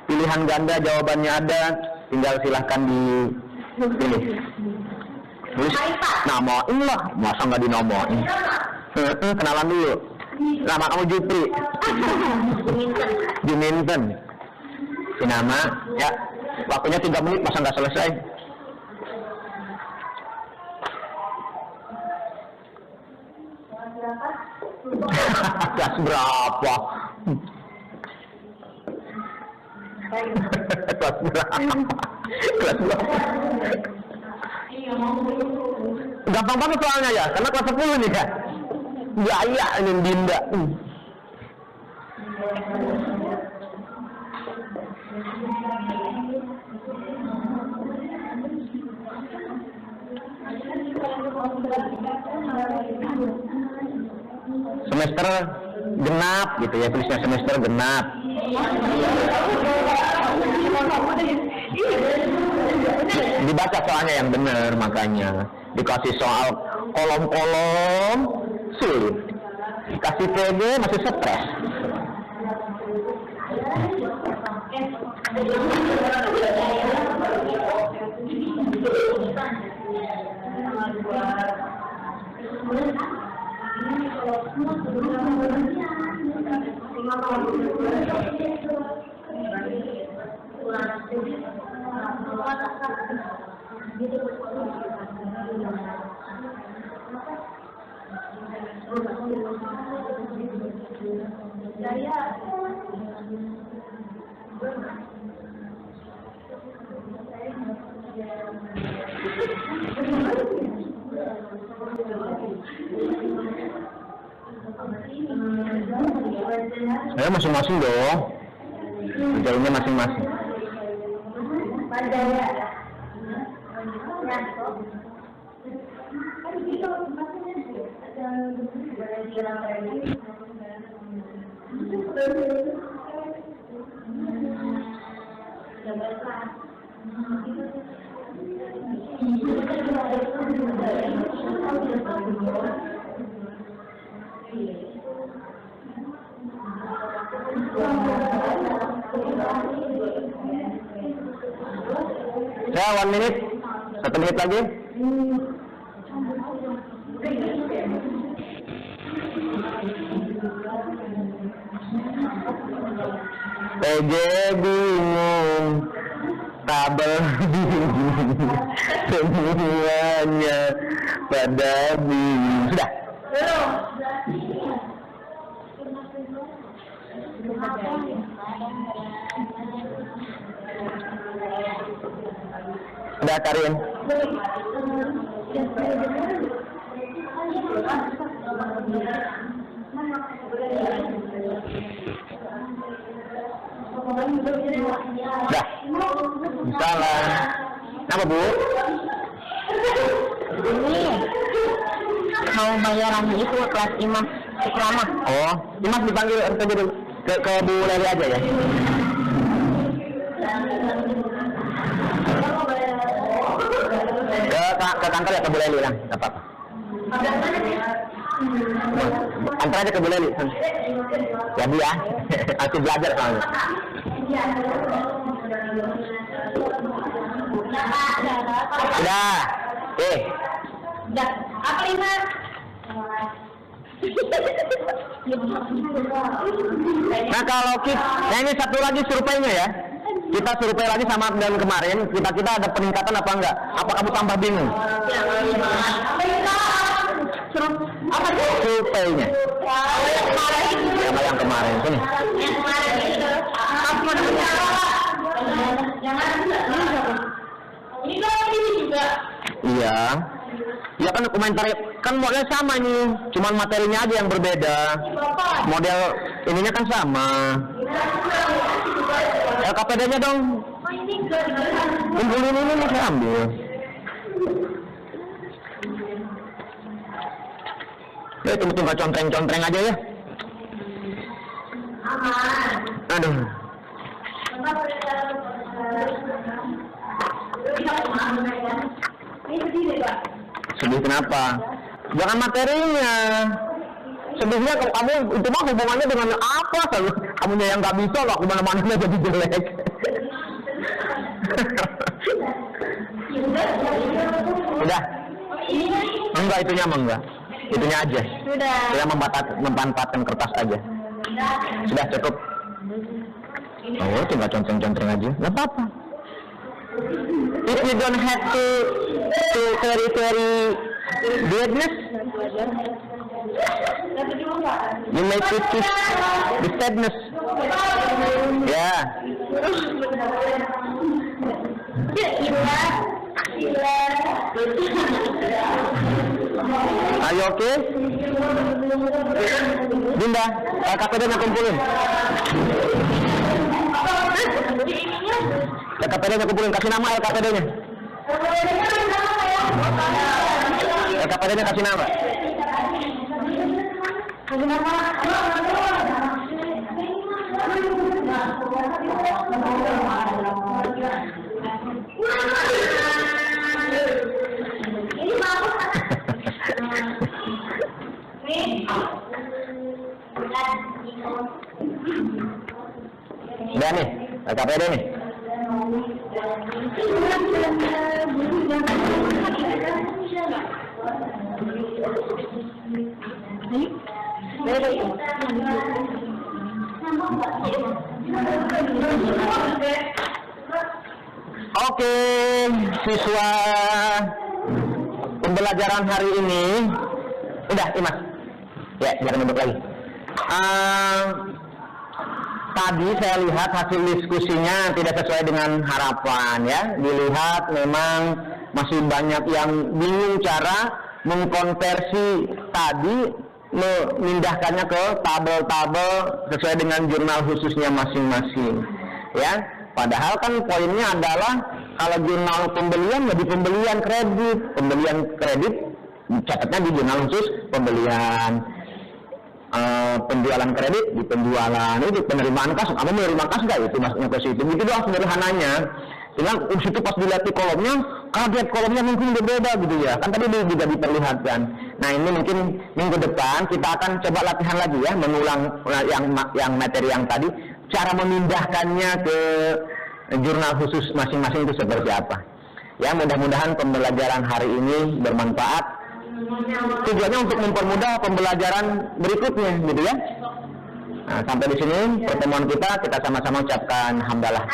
pilihan ganda jawabannya ada, tinggal silahkan dipilih. Tulis namain lah, masa nggak dinomoin? Kenalan dulu. Nama kamu Jupri. Juminten. Si nama, ya. Waktunya 3 menit, masa nggak selesai? Kelas berapa? Kelas berapa? Kelas berapa? Gampang banget soalnya ya, karena kelas 10 nih ya. Jaya ini Dinda. Semester genap gitu ya, tulisnya semester genap. Dibaca soalnya yang benar, makanya dikasih soal kolom-kolom sulit, kasih TG masih stres. Saya masing-masing dong, kerjanya masing-masing. Ya, 1 minute. 1 menit lagi. PJ bingung, tabel bingung, semuanya pada bingung. Sudah? Udah, Karin. Udah. Salah. Apa, Bu? Ini mau bayarannya itu kelas Imas Ikrama. Oh, Imas dipanggil ke Bu Leli aja ya. Ke kantor ya, ke Bu Leli lah, nggak apa-apa. Antar aja ke Bu Leli. Jadi ya, masih belajar soalnya. Udah. Apa ini? Nah kalau nah ini satu lagi surveinya ya. Kita survei lagi sama dan kemarin, kita ada peningkatan apa enggak? Apa kamu tambah bingung? Apa tuh? Surveinya. Sama yang kemarin sini. Yang kemarin itu. Ini juga. Iya. Ya kan komentar kan modelnya sama nih, cuman materinya aja yang berbeda. Model ininya kan sama. LKPD-nya dong. Kumpulin ini nih saya ambil. Ya tunggu contreng-contreng aja ya. Aduh. Sedih kenapa? Jangan materinya. Sedihnya kalau kamu itu mah hubungannya dengan apa? Kamunya yang nggak bisa loh, kemana-mana jadi jelek. Udah? Enggak, itunya mah enggak. Itunya aja. Sudah. Kita memanfaatkan kertas aja. Sudah cukup. Oh, tinggal conteng-conteng aja. Nggak apa-apa. If you don't have to very goodness, you may choose the sadness. Ya. Ayo, oke? Dinda, KPD-nya kumpulin. LKPD-nya kumpulin, kasih nama LKPD-nya. LKPD-nya kasih nama. Udah nih, LKPD nih. Oke, siswa pembelajaran hari ini udah, Imas. Ya, jangan duduk lagi. Tadi saya lihat hasil diskusinya tidak sesuai dengan harapan ya. Dilihat memang masih banyak yang bingung cara mengkonversi tadi, memindahkannya ke tabel-tabel sesuai dengan jurnal khususnya masing-masing. Ya, padahal kan poinnya adalah kalau jurnal pembelian ya di pembelian kredit catatnya di jurnal khusus pembelian. Penjualan kredit di penjualan itu penerimaan kas, kamu menerima kas nggak, itu maksudnya ke situ. Begitu doang sederhananya. Tinggal situ pas dilihat di kolomnya, kaget kolomnya mungkin berbeda gitu ya. Kan tadi juga diperlihatkan. Nah ini mungkin minggu depan kita akan coba latihan lagi ya, mengulang yang materi yang tadi, cara memindahkannya ke jurnal khusus masing-masing itu seperti apa. Ya, mudah-mudahan pembelajaran hari ini bermanfaat. Tujuannya untuk mempermudah pembelajaran berikutnya, gitu ya. Nah, sampai di sini pertemuan kita sama-sama ucapkan hamdalah.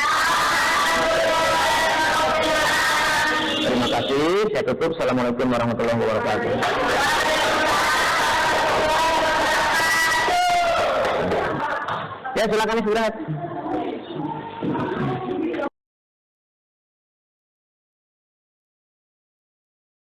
Terima kasih. Saya tutup. Assalamualaikum warahmatullahi wabarakatuh. Ya, silakan istirahat.